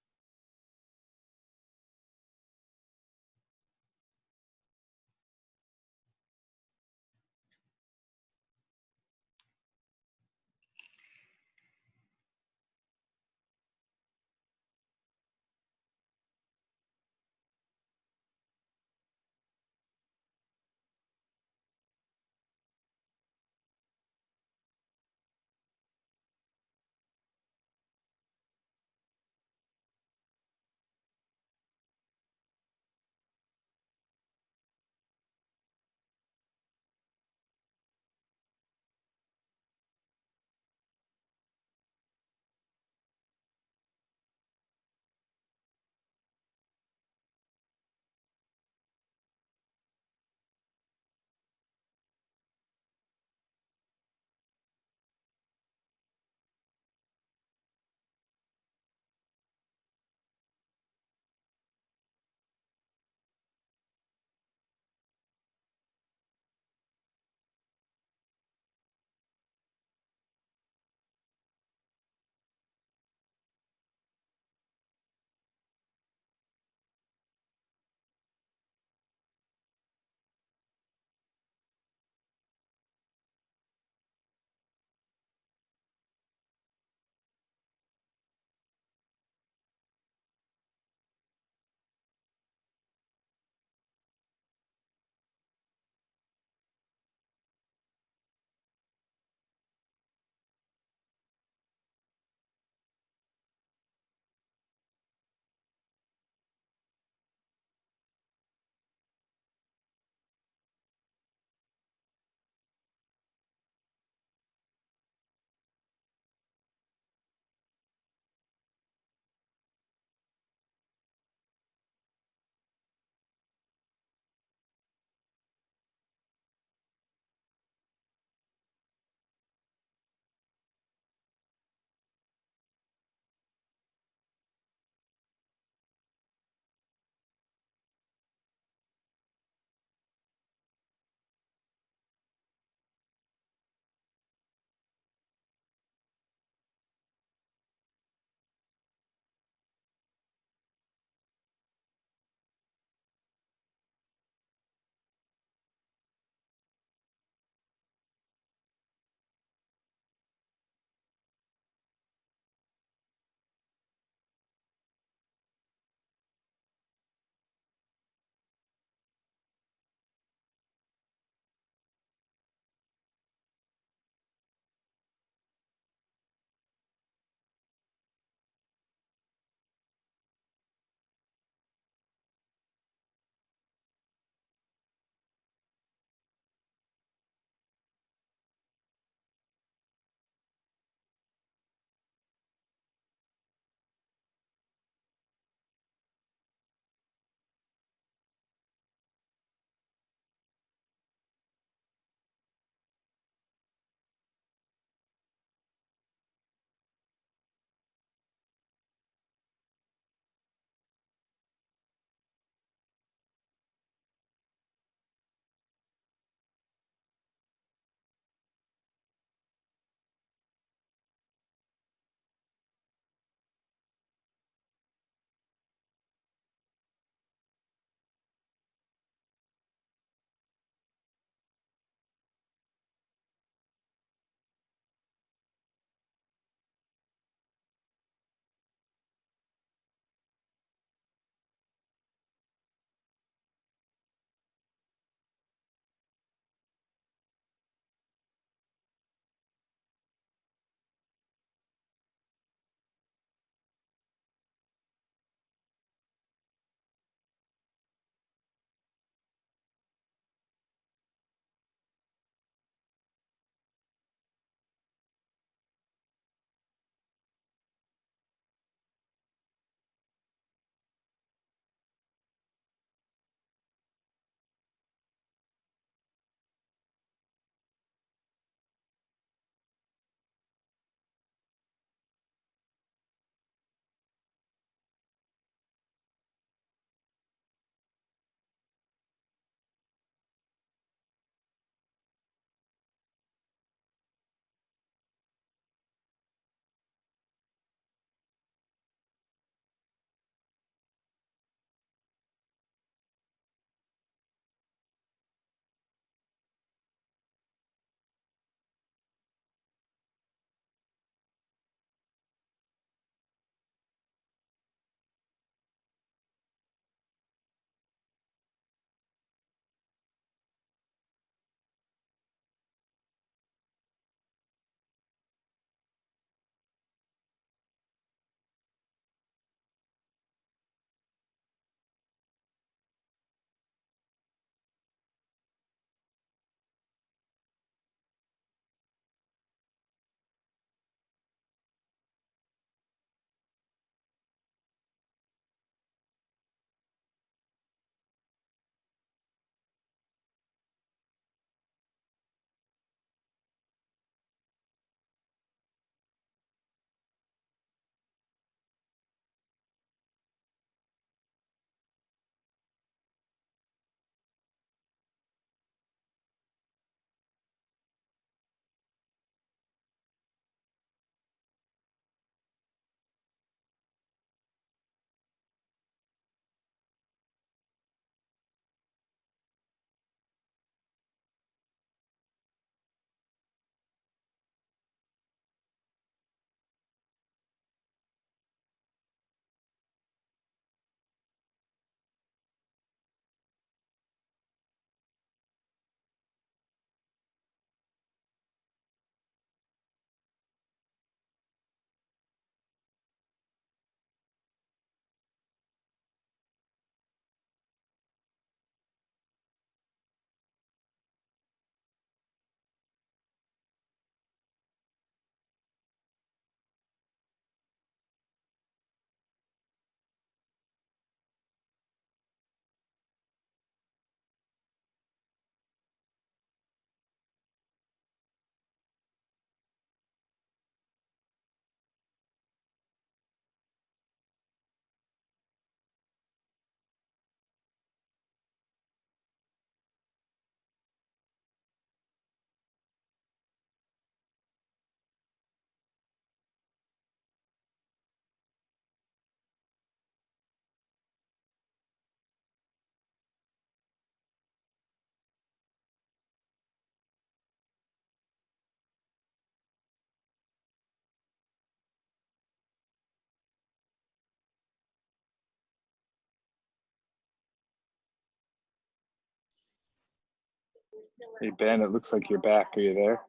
Hey, Ben, it looks like you're back. Are you there?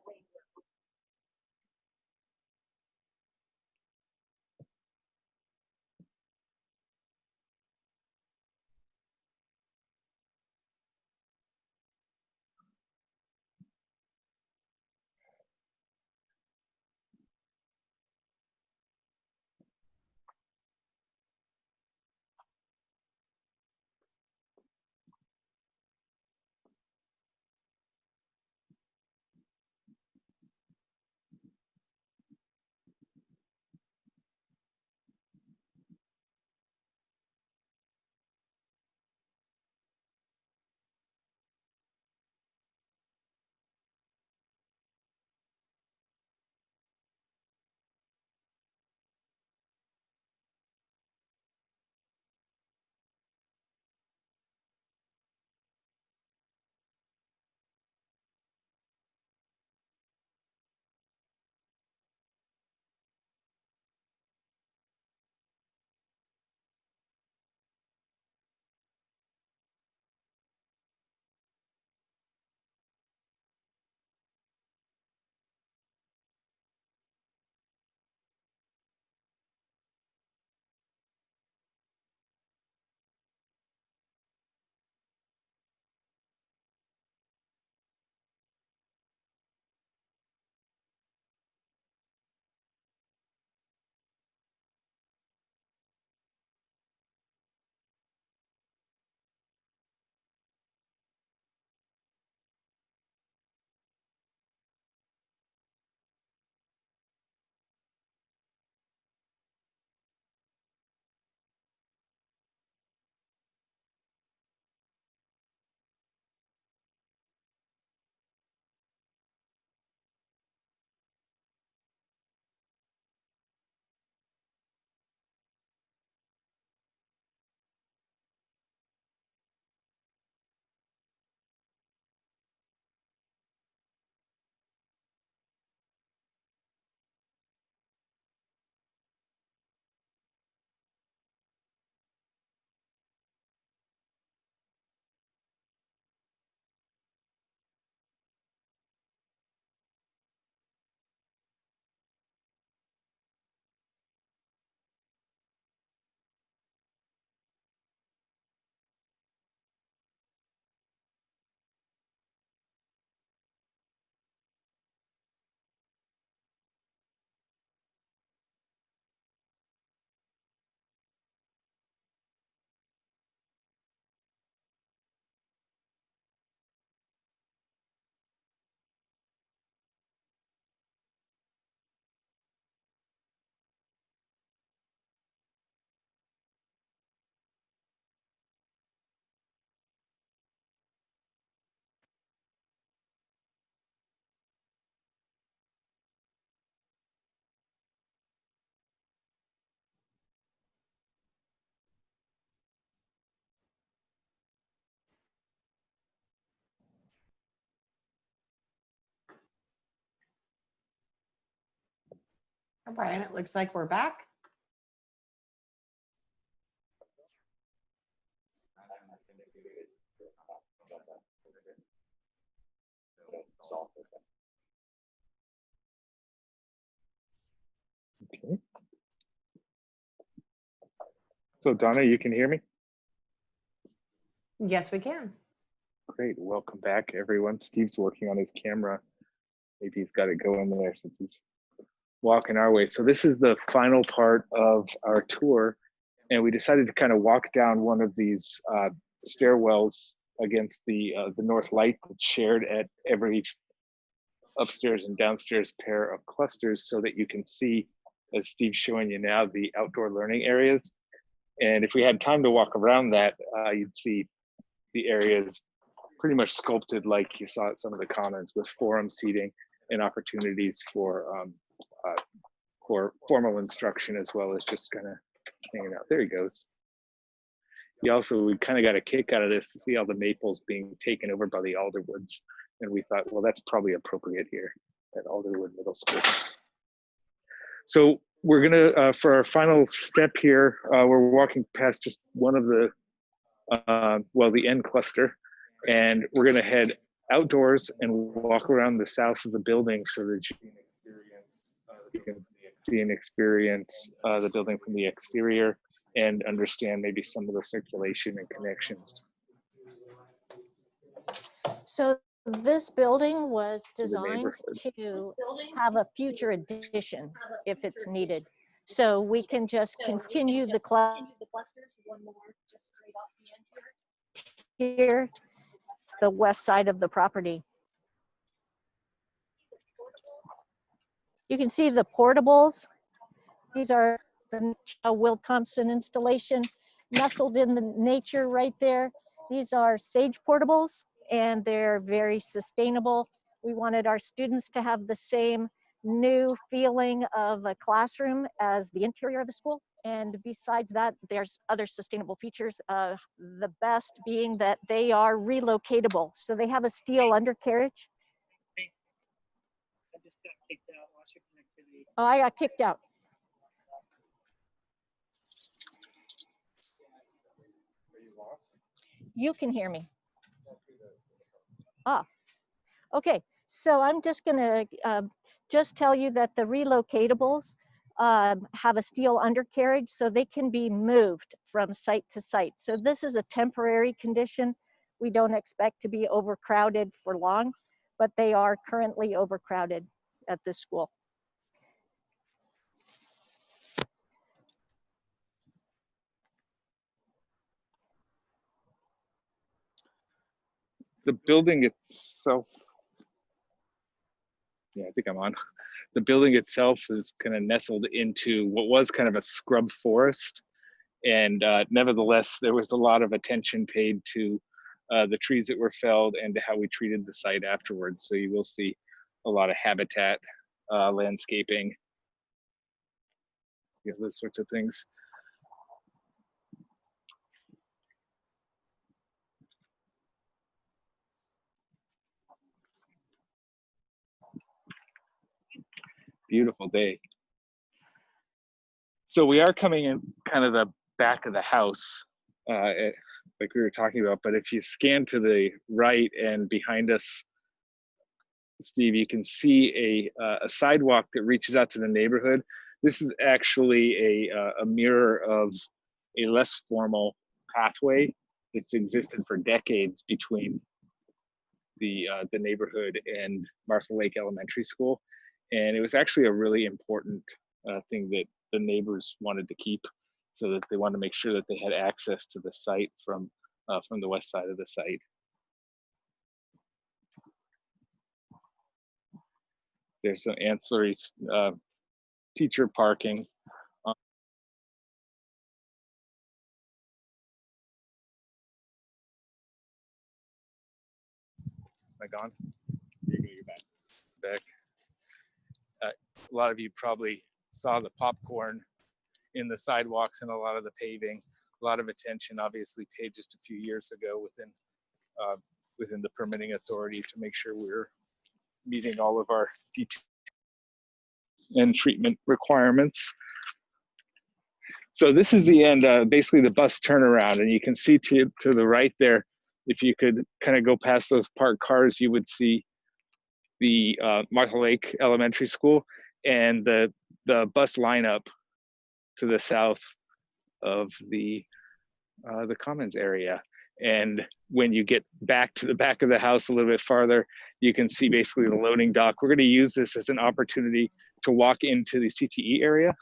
Hi, Brian, it looks like we're back. Okay. So Donna, you can hear me? Yes, we can. Great, welcome back everyone. Steve's working on his camera. Maybe he's got it going there since he's walking our way. So this is the final part of our tour, and we decided to kind of walk down one of these stairwells against the north light that's shared at every upstairs and downstairs pair of clusters, so that you can see, as Steve's showing you now, the outdoor learning areas. And if we had time to walk around that, you'd see the areas pretty much sculpted like you saw at some of the commons, with forum seating and opportunities for formal instruction, as well as just kind of hanging out. There he goes. We kind of got a kick out of this to see all the maples being taken over by the Alderwoods. And we thought, well, that's probably appropriate here at Alderwood Middle School. So we're gonna, for our final step here, we're walking past just one of the, the end cluster, and we're gonna head outdoors and walk around the south of the building so that you can see and experience the building from the exterior and understand maybe some of the circulation and connections. So this building was designed neighborhood. to have a future addition if it's needed. So we can just continue the clusters one more just straight off the end here. It's the west side of the property. You can see the portables. These are the Will Thompson installation nestled in the nature right there. These are Sage portables, and they're very sustainable. We wanted our students to have the same new feeling of a classroom as the interior of the school. And besides that, there's other sustainable features. The best being that they are relocatable. So they have a steel undercarriage. I just got kicked out. Watch your connectivity. Oh, I got kicked out. You can hear me. Ah, okay. So I'm just gonna just tell you that the relocatables have a steel undercarriage, so they can be moved from site to site. So this is a temporary condition. We don't expect to be overcrowded for long, but they are currently overcrowded at this school. The building itself, yeah, I think I'm on. The building itself is kind of nestled into what was kind of a scrub forest. And nevertheless, there was a lot of attention paid to the trees that were felled and to how we treated the site afterwards. So you will see a lot of habitat, landscaping, those sorts of things. Beautiful day. So we are coming in kind of the back of the house, like we were talking about, but if you scan to the right and behind us, Steve, you can see a sidewalk that reaches out to the neighborhood. This is actually a mirror of a less formal pathway that's existed for decades between the neighborhood and Martha Lake Elementary School. And it was actually a really important thing that the neighbors wanted to keep, so that they wanted to make sure that they had access to the site from the west side of the site. There's some ancillary teacher parking. Am I gone? You're back. A lot of you probably saw the popcorn in the sidewalks and a lot of the paving. A lot of attention obviously paid just a few years ago within the permitting authority to make sure we're meeting all of our detail and treatment requirements. So this is the end, basically the bus turnaround, and you can see to the right there, if you could kind of go past those parked cars, you would see the Martha Lake Elementary School and the bus lineup to the south of the Commons area. And when you get back to the back of the house a little bit farther, you can see basically the loading dock. We're going to use this as an opportunity to walk into the CTE area.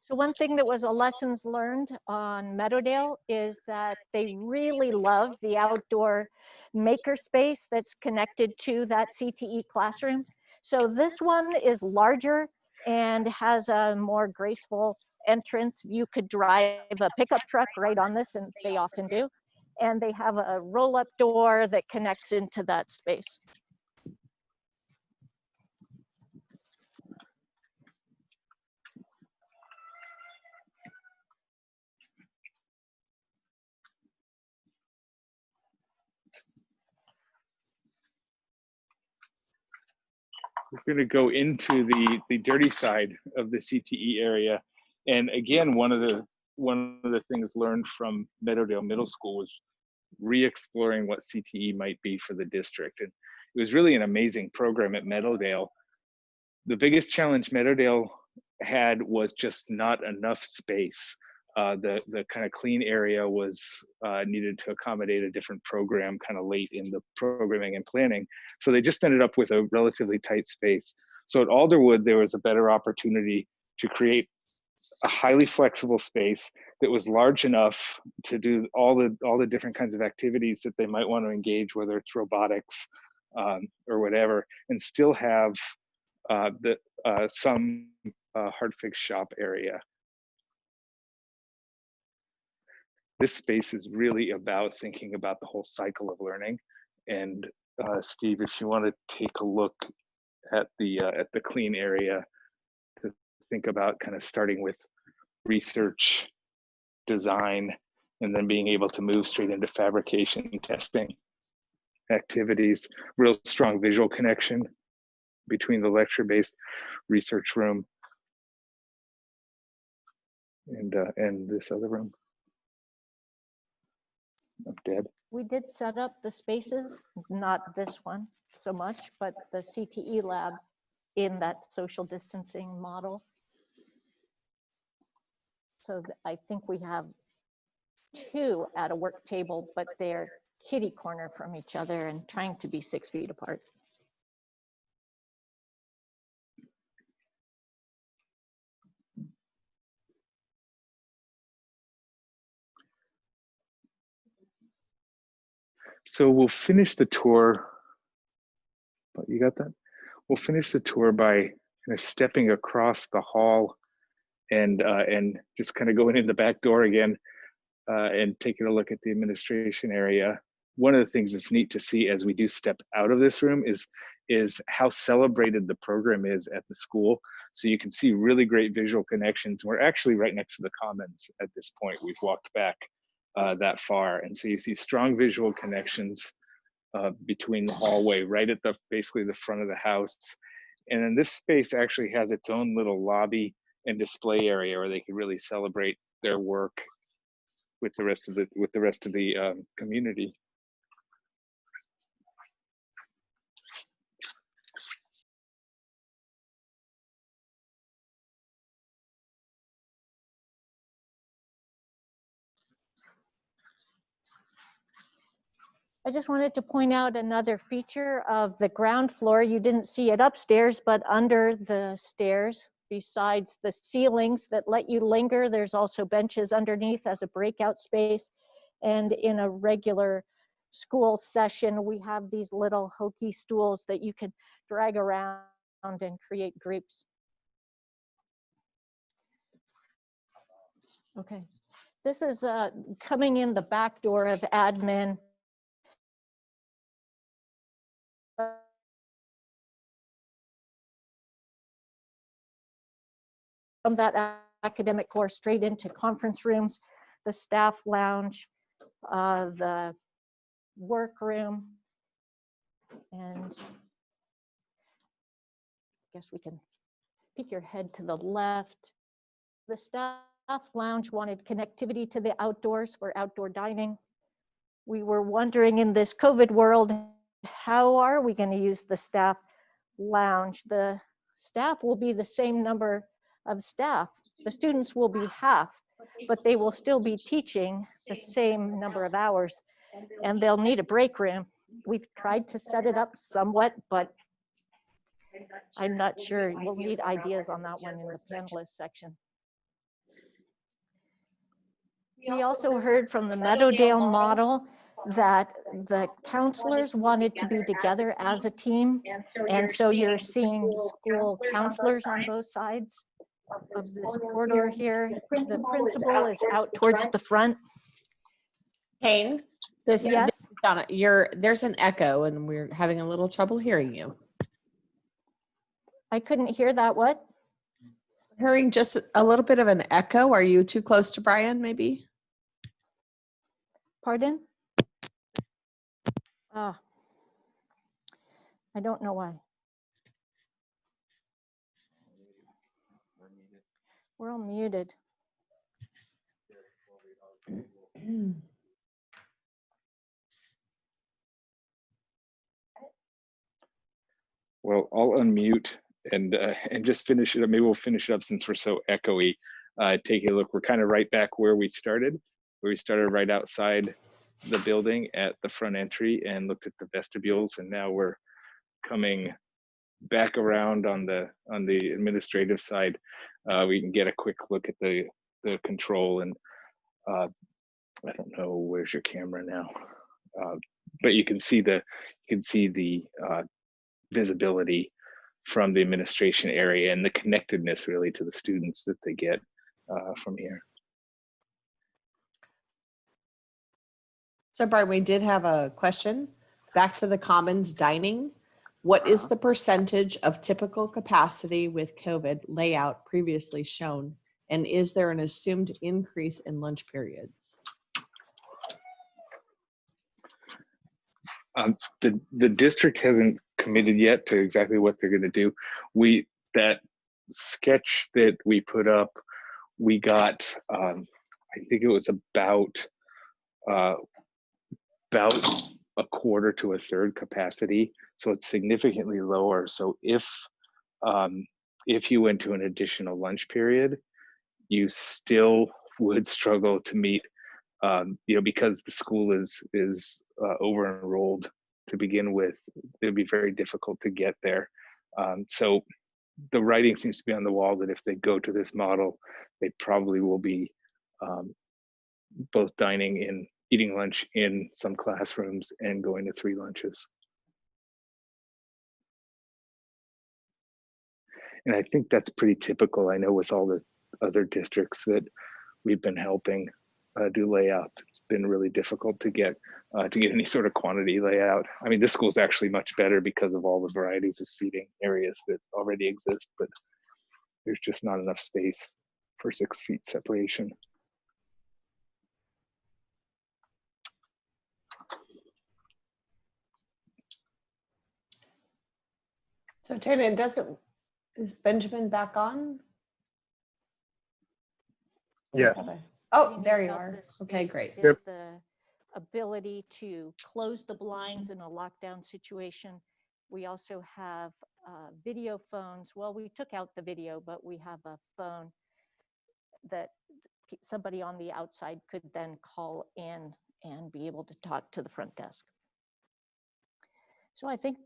So one thing that was a lessons learned on Meadowdale is that they really love the outdoor makerspace that's connected to that CTE classroom. So this one is larger and has a more graceful entrance. You could drive a pickup truck right on this, and they often do. And they have a roll-up door that connects into that space. We're going to go into the dirty side of the CTE area. And again, one of the things learned from Meadowdale Middle School was re-exploring what CTE might be for the district. And it was really an amazing program at Meadowdale. The biggest challenge Meadowdale had was just not enough space. The kind of clean area was needed to accommodate a different program kind of late in the programming and planning. So they just ended up with a relatively tight space. So at Alderwood, there was a better opportunity to create a highly flexible space that was large enough to do all the different kinds of activities that they might want to engage, whether it's robotics or whatever, and still have some hard fix shop area. This space is really about thinking about the whole cycle of learning. And Steve, if you want to take a look at the clean area, to think about kind of starting with research, design, and then being able to move straight into fabrication, testing activities, real strong visual connection between the lecture-based research room and this other room. I'm dead. We did set up the spaces, not this one so much, but the CTE lab in that social distancing model. So I think we have 2 at a work table, but they're kitty corner from each other and trying to be 6 feet apart. So we'll finish the tour. You got that? We'll finish the tour by kind of stepping across the hall and just kind of going in the back door again and taking a look at the administration area. One of the things that's neat to see as we do step out of this room is how celebrated the program is at the school. So you can see really great visual connections. We're actually right next to the commons at this point. We've walked back that far. And so you see strong visual connections between the hallway, right at basically the front of the house. And then this space actually has its own little lobby and display area where they can really celebrate their work with the rest of the community. I just wanted to point out another feature of the ground floor. You didn't see it upstairs, but under the stairs, besides the ceilings that let you linger, there's also benches underneath as a breakout space. And in a regular school session, we have these little hokey stools that you can drag around and create groups. Okay, this is coming in the back door of admin. From that academic core straight into conference rooms, the staff lounge, the workroom, and I guess we can peek your head to the left. The staff lounge wanted connectivity to the outdoors for outdoor dining. We were wondering in this COVID world, how are we going to use the staff lounge? The staff will be the same number of staff. The students will be half, but they will still be teaching the same number of hours, and they'll need a break room. We've tried to set it up somewhat, but I'm not sure. We'll need ideas on that one in the panelist section. We also heard from the Meadowdale model that the counselors wanted to be together as a team. And so you're seeing school counselors on both sides of this corridor here. The principal is out towards the front. Kane, Yes. Donna, there's an echo and we're having a little trouble hearing you. I couldn't hear that. What? Hearing just a little bit of an echo. Are you too close to Brian, maybe? Pardon? I don't know why. We're all muted. Well, I'll unmute and just finish it up. Maybe we'll finish it up since we're so echoey. Take a look. We're kind of right back where we started. Right outside the building at the front entry and looked at the vestibules, and now we're coming back around on the administrative side. We can get a quick look at the control, and I don't know, where's your camera now? But you can see the visibility from the administration area and the connectedness really to the students that they get from here. So Brian, we did have a question. Back to the commons dining. What is the percentage of typical capacity with COVID layout previously shown? And is there an assumed increase in lunch periods? The district hasn't committed yet to exactly what they're going to do. That sketch that we put up, we got I think it was about a quarter to a third capacity, so it's significantly lower. So if you went to an additional lunch period, you still would struggle to meet, because the school is over enrolled to begin with. It'd be very difficult to get there. So the writing seems to be on the wall that if they go to this model, they probably will be both eating lunch in some classrooms and going to 3 lunches. And I think that's pretty typical. I know with all the other districts that we've been helping do layouts, it's been really difficult to get any sort of quantity layout. I mean, this school's actually much better because of all the varieties of seating areas that already exist, but there's just not enough space for 6 feet separation. So Tana, is Benjamin back on? Yeah. Oh, there you About are. this Okay, is- great. is Yep. the ability to close the blinds in a lockdown situation. We also have video phones. Well, we took out the video, but we have a phone that somebody on the outside could then call in and be able to talk to the front desk. So I think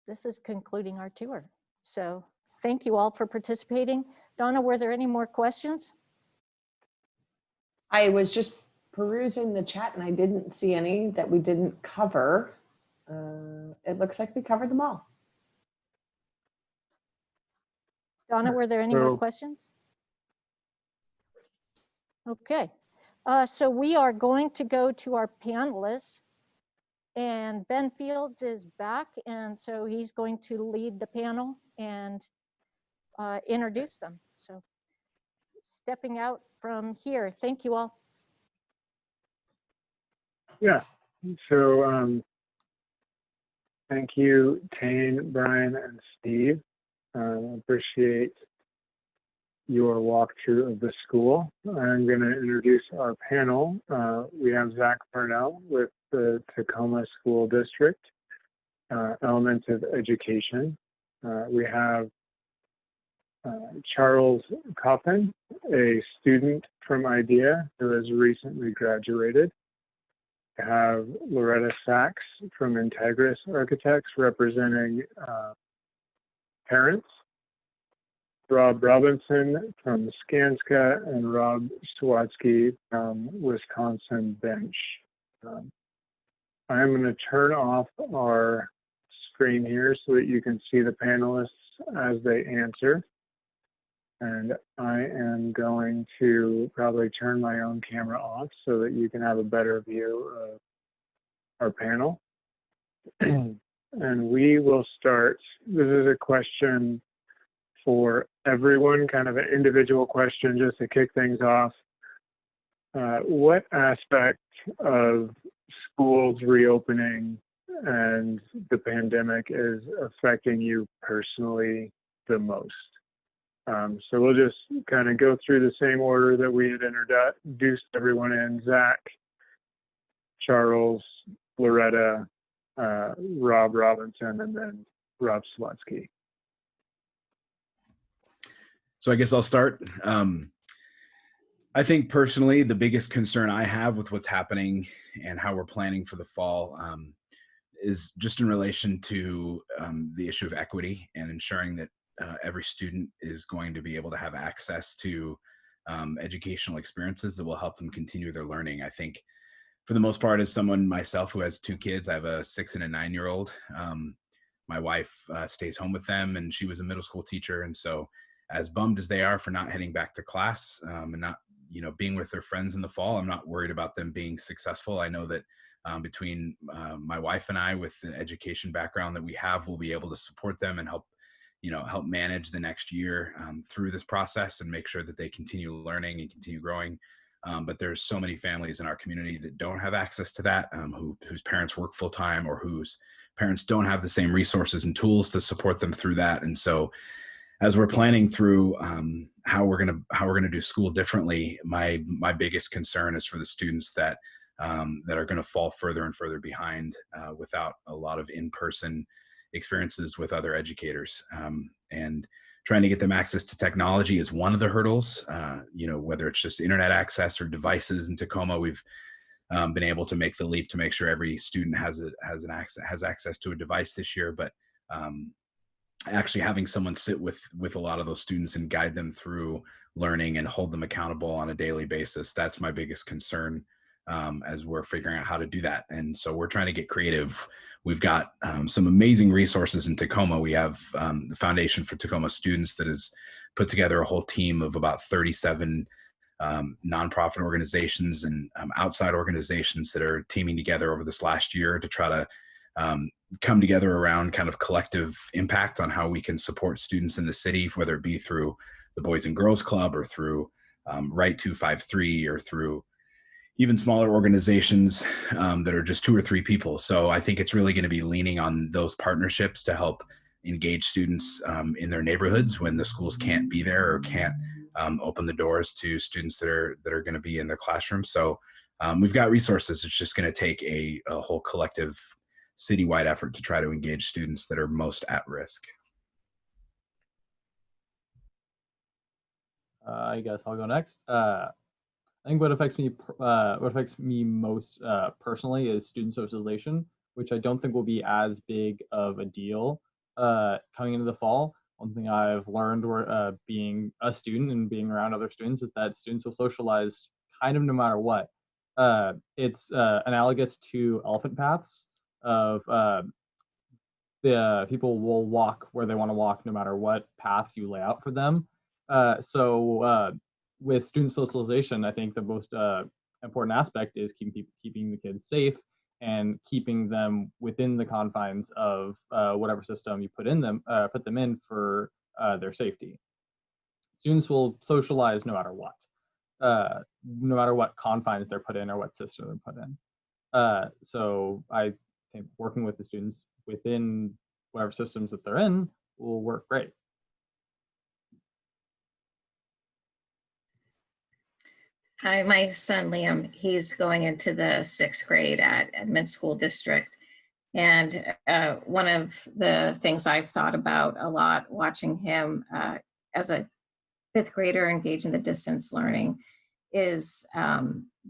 this is concluding our tour. So thank you all for participating. Donna, were there any more questions? I was just perusing the chat and I didn't see any that we didn't cover. It looks like we covered them all. Donna, were there any more So- questions? Okay, so we are going to go to our panelists, and Ben Fields is back, and so he's going to lead the panel and introduce them. So stepping out from here, thank you all. Yeah. So thank you, Tane, Brian, and Steve. Appreciate your walkthrough of the school. I'm going to introduce our panel. We have Zach Parnell with the Tacoma School District, Elements of Education. We have Charles Coffin, a student from IDEA who has recently graduated. We have Loretta Sachs from Integris Architects representing parents. Rob Robinson from Skanska, and Rob Swatsky from Wisconsin Bench. I'm going to turn off our screen here so that you can see the panelists as they answer. And I am going to probably turn my own camera off so that you can have a better view of our panel. And we will start. This is a question for everyone, kind of an individual question just to kick things off. What aspect of schools reopening and the pandemic is affecting you personally the most? So we'll just kind of go through the same order that we had introduced everyone in: Zach, Charles, Loretta, Rob Robinson, and then Rob Slansky. So I guess I'll start. I think personally, the biggest concern I have with what's happening and how we're planning for the fall is just in relation to the issue of equity and ensuring that every student is going to be able to have access to educational experiences that will help them continue their learning. I think for the most part, as someone myself who has 2 kids, I have a 6 and a 9-year-old. My wife stays home with them, and she was a middle school teacher. And so as bummed as they are for not heading back to class and not, being with their friends in the fall, I'm not worried about them being successful. I know that between my wife and I, with the education background that we have, we'll be able to support them and help manage the next year through this process and make sure that they continue learning and continue growing. But there's so many families in our community that don't have access to that, whose parents work full time or whose parents don't have the same resources and tools to support them through that. And so as we're planning through how we're gonna do school differently, my biggest concern is for the students that are going to fall further and further behind without a lot of in-person experiences with other educators. And trying to get them access to technology is one of the hurdles. Whether it's just internet access or devices in Tacoma, we've been able to make the leap to make sure every student has access to a device this year. But actually having someone sit with a lot of those students and guide them through learning and hold them accountable on a daily basis, that's my biggest concern as we're figuring out how to do that. And so we're trying to get creative. We've got some amazing resources in Tacoma. We have the Foundation for Tacoma Students that has put together a whole team of about 37 nonprofit organizations and outside organizations that are teaming together over this last year to try to come together around kind of collective impact on how we can support students in the city, whether it be through the Boys and Girls Club or through Right 253 or through even smaller organizations that are just 2 or 3 people. So I think it's really going to be leaning on those partnerships to help engage students in their neighborhoods when the schools can't be there or can't open the doors to students that are going to be in their classrooms. So we've got resources. It's just going to take a whole collective citywide effort to try to engage students that are most at risk. I guess I'll go next. I think what affects me most personally is student socialization, which I don't think will be as big of a deal coming into the fall. One thing I've learned being a student and being around other students is that students will socialize kind of no matter what. It's analogous to elephant paths of the people will walk where they want to walk no matter what paths you lay out for them. With student socialization, I think the most important aspect is keeping the kids safe and keeping them within the confines of whatever system you put them in for their safety. Students will socialize no matter what confines they're put in or what system they're put in. So I think working with the students within whatever systems that they're in will work great. Hi, my son Liam, he's going into the 6th grade at Edmonds School District. And one of the things I've thought about a lot watching him as a 5th grader engage in the distance learning is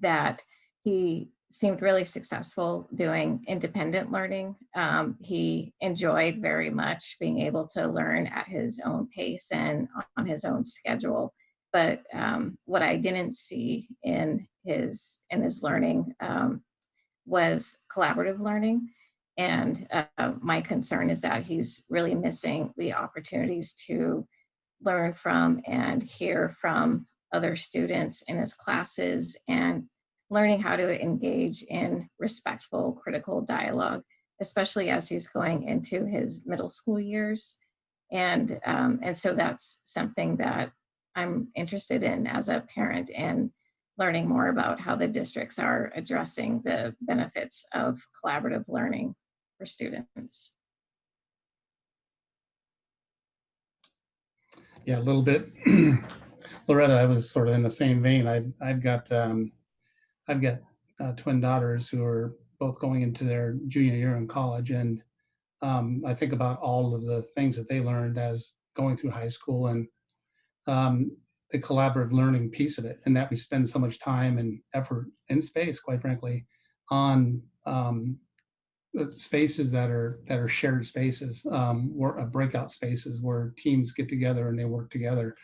that he seemed really successful doing independent learning. He enjoyed very much being able to learn at his own pace and on his own schedule. But what I didn't see in his learning was collaborative learning. And my concern is that he's really missing the opportunities to learn from and hear from other students in his classes and learning how to engage in respectful, critical dialogue, especially as he's going into his middle school years. And so that's something that I'm interested in as a parent, and learning more about how the districts are addressing the benefits of collaborative learning for students. Yeah, a little bit. Loretta, I was sort of in the same vein. I've got twin daughters who are both going into their junior year in college, and I think about all of the things that they learned as going through high school, and the collaborative learning piece of it, and that we spend so much time and effort and space, quite frankly, on spaces that are shared spaces, or breakout spaces where teams get together and they work together,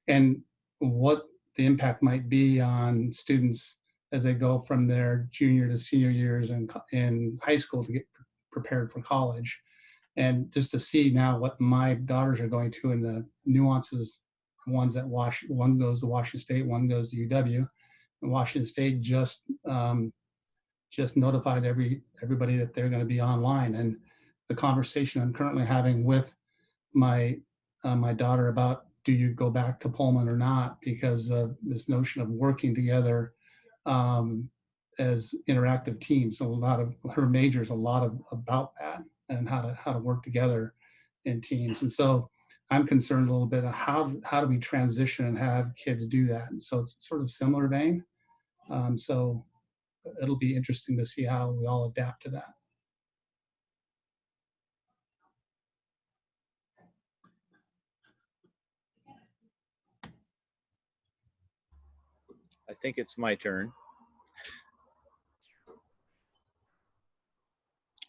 and what the impact might be on students as they go from their junior to senior years in high school to get prepared for college. And just to see now what my daughters are going to and the nuances, one goes to Washington State, one goes to UW, and Washington State just notified everybody that they're going to be online. And the conversation I'm currently having with my daughter about, do you go back to Pullman or not, because of this notion of working together as interactive teams. So a lot of her major is a lot about that and how to work together in teams. And so I'm concerned a little bit of how do we transition and have kids do that. And so it's sort of similar vein. So it'll be interesting to see how we all adapt to that. I think it's my turn.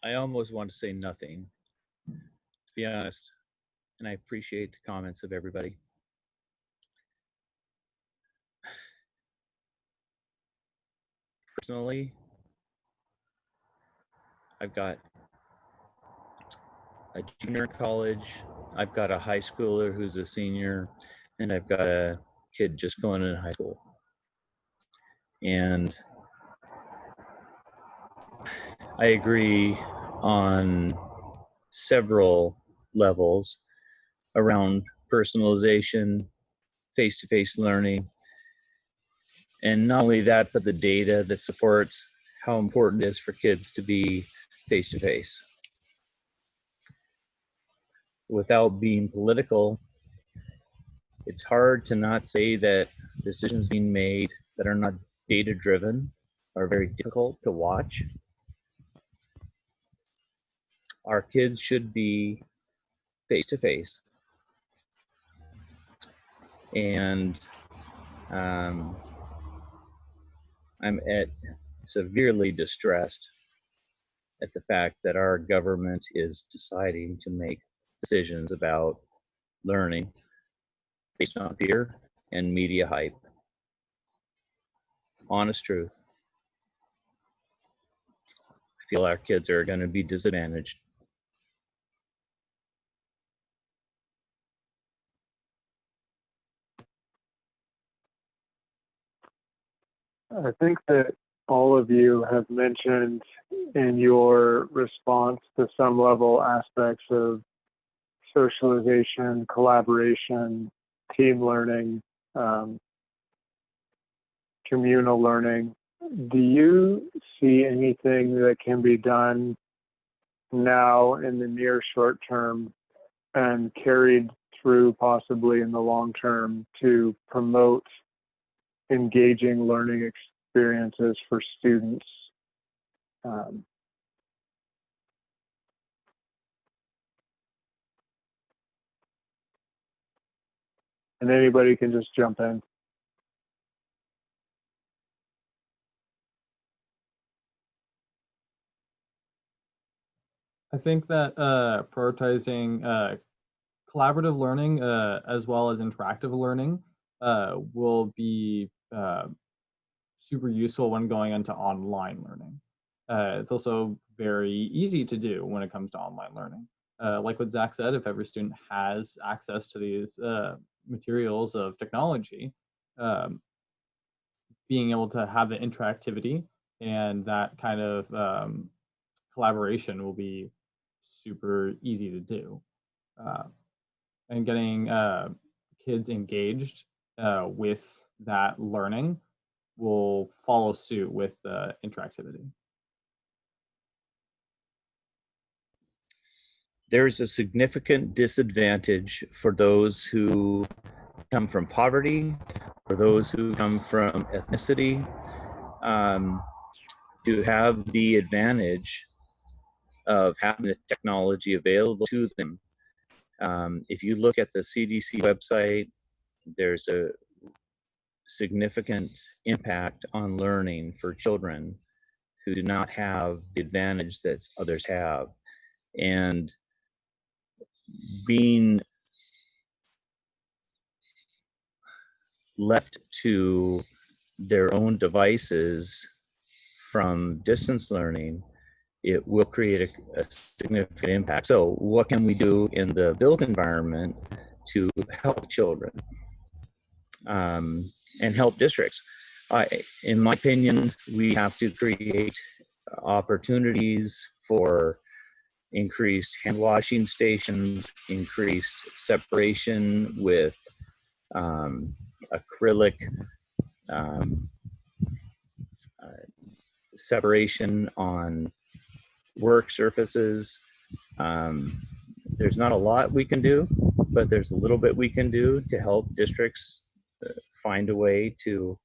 I almost want to say nothing, to be honest, and I appreciate the comments of everybody. Personally, I've got a junior in college, I've got a high schooler who's a senior, and I've got a kid just going into high school. And I agree on several levels around personalization, face-to-face learning, and not only that, but the data that supports how important it is for kids to be face-to-face. Without being political, it's hard to not say that decisions being made that are not data-driven are very difficult to watch. Our kids should be face-to-face. And I'm severely distressed at the fact that our government is deciding to make decisions about learning based on fear and media hype. Honest truth. I feel our kids are going to be disadvantaged. I think that all of you have mentioned in your response to some level aspects of socialization, collaboration, team learning, communal learning. Do you see anything that can be done now in the near short term and carried through possibly in the long term to promote engaging learning experiences for students? And anybody can just jump in. I think that prioritizing collaborative learning as well as interactive learning will be super useful when going into online learning. It's also very easy to do when it comes to online learning. Like what Zach said, if every student has access to these materials of technology, being able to have the interactivity and that kind of collaboration will be super easy to do. And getting kids engaged with that learning will follow suit with interactivity. There's a significant disadvantage for those who come from poverty, or those who come from ethnicity, to have the advantage of having the technology available to them. If you look at the CDC website, there's a significant impact on learning for children who do not have the advantage that others have. And being left to their own devices from distance learning, it will create a significant impact. So what can we do in the built environment to help children and help districts? In my opinion, we have to create opportunities for increased hand washing stations, increased separation with acrylic separation on work surfaces. There's not a lot we can do, but there's a little bit we can do to help districts find a way to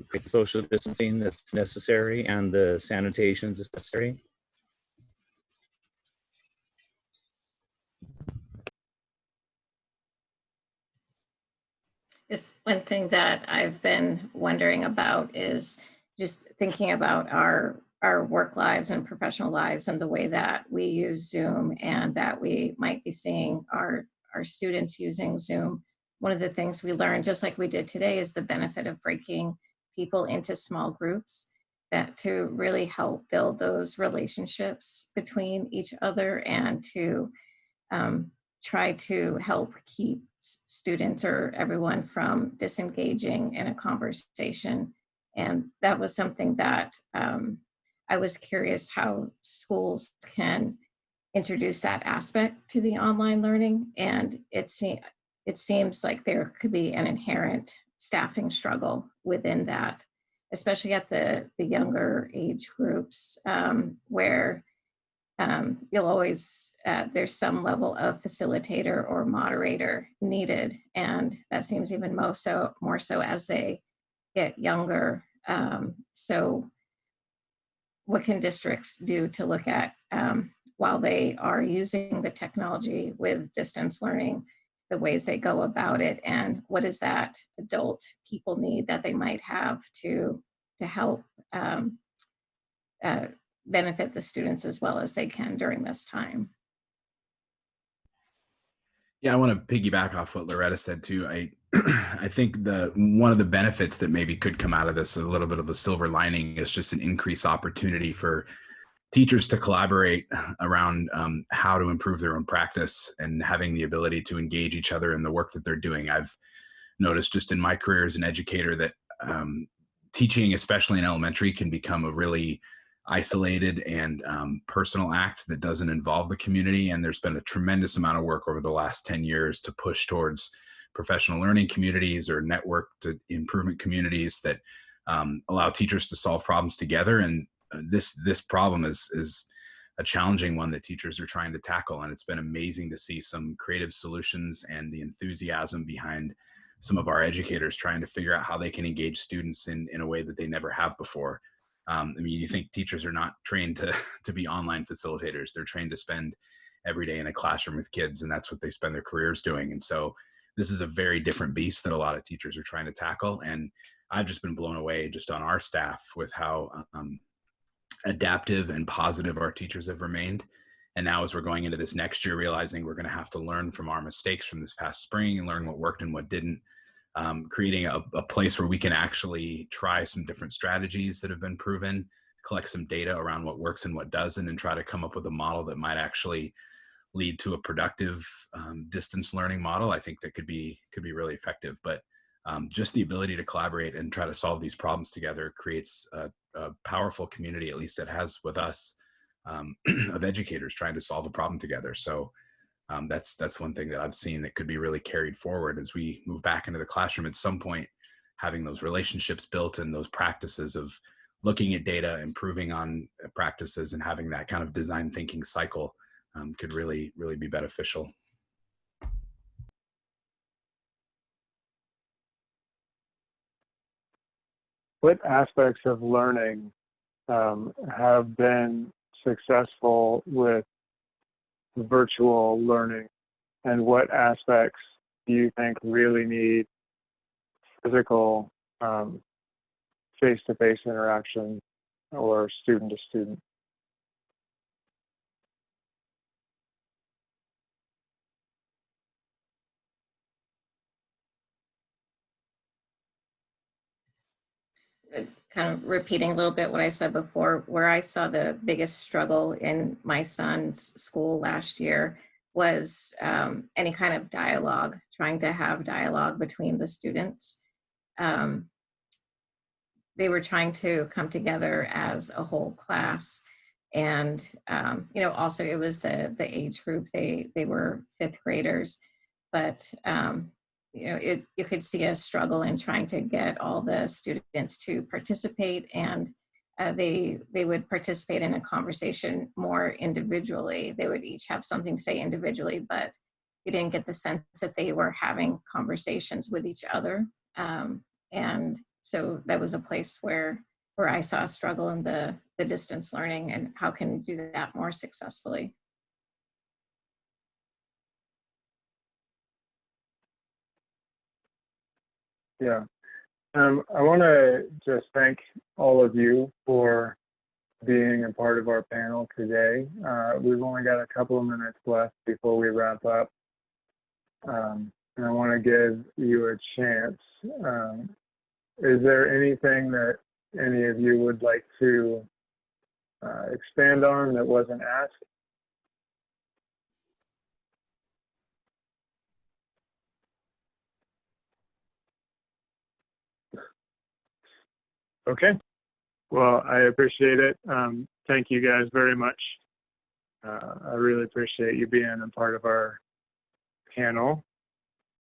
create social distancing that's necessary and the sanitation is necessary. Just one thing that I've been wondering about is just thinking about our work lives and professional lives and the way that we use Zoom and that we might be seeing our students using Zoom. One of the things we learned, just like we did today, is the benefit of breaking people into small groups that to really help build those relationships between each other and to try to help keep students or everyone from disengaging in a conversation. And that was something that I was curious how schools can introduce that aspect to the online learning. And it seems like there could be an inherent staffing struggle within that, especially at the younger age groups where you'll always, there's some level of facilitator or moderator needed. And that seems even more so as they get younger. So what can districts do to look at while they are using the technology with distance learning, the ways they go about it, and what is that adult people need that they might have to help benefit the students as well as they can during this time? Yeah, I want to piggyback off what Loretta said too. I think one of the benefits that maybe could come out of this, a little bit of a silver lining, is just an increased opportunity for teachers to collaborate around how to improve their own practice and having the ability to engage each other in the work that they're doing. I've noticed just in my career as an educator that teaching, especially in elementary, can become a really isolated and personal act that doesn't involve the community. And there's been a tremendous amount of work over the last 10 years to push towards professional learning communities or network to improvement communities that allow teachers to solve problems together. And this problem is a challenging one that teachers are trying to tackle. And it's been amazing to see some creative solutions and the enthusiasm behind some of our educators trying to figure out how they can engage students in a way that they never have before. I mean, you think teachers are not trained to be online facilitators. They're trained to spend every day in a classroom with kids, and that's what they spend their careers doing. And so this is a very different beast that a lot of teachers are trying to tackle. And I've just been blown away just on our staff with how adaptive and positive our teachers have remained. And now as we're going into this next year, realizing we're going to have to learn from our mistakes from this past spring and learn what worked and what didn't, creating a place where we can actually try some different strategies that have been proven, collect some data around what works and what doesn't, and try to come up with a model that might actually lead to a productive distance learning model. I think that could be really effective. But just the ability to collaborate and try to solve these problems together creates a powerful community, at least it has with us, of educators trying to solve a problem together. So that's one thing that I've seen that could be really carried forward as we move back into the classroom at some point. Having those relationships built and those practices of looking at data, improving on practices, and having that kind of design thinking cycle could really be beneficial. What aspects of learning have been successful with virtual learning, and what aspects do you think really need physical face-to-face interaction or student-to-student? Kind of repeating a little bit what I said before, where I saw the biggest struggle in my son's school last year was any kind of dialogue, trying to have dialogue between the students. They were trying to come together as a whole class. And, also it was the age group, they were fifth graders, but you could see a struggle in trying to get all the students to participate, and they would participate in a conversation more individually. They would each have something to say individually, but you didn't get the sense that they were having conversations with each other. And so that was a place where I saw a struggle in the distance learning, and how can we do that more successfully. Yeah. I want to just thank all of you for being a part of our panel today. We've only got a couple of minutes left before we wrap up. And I want to give you a chance. Is there anything that any of you would like to expand on that wasn't asked? Okay. Well, I appreciate it. Thank you guys very much. I really appreciate you being a part of our panel.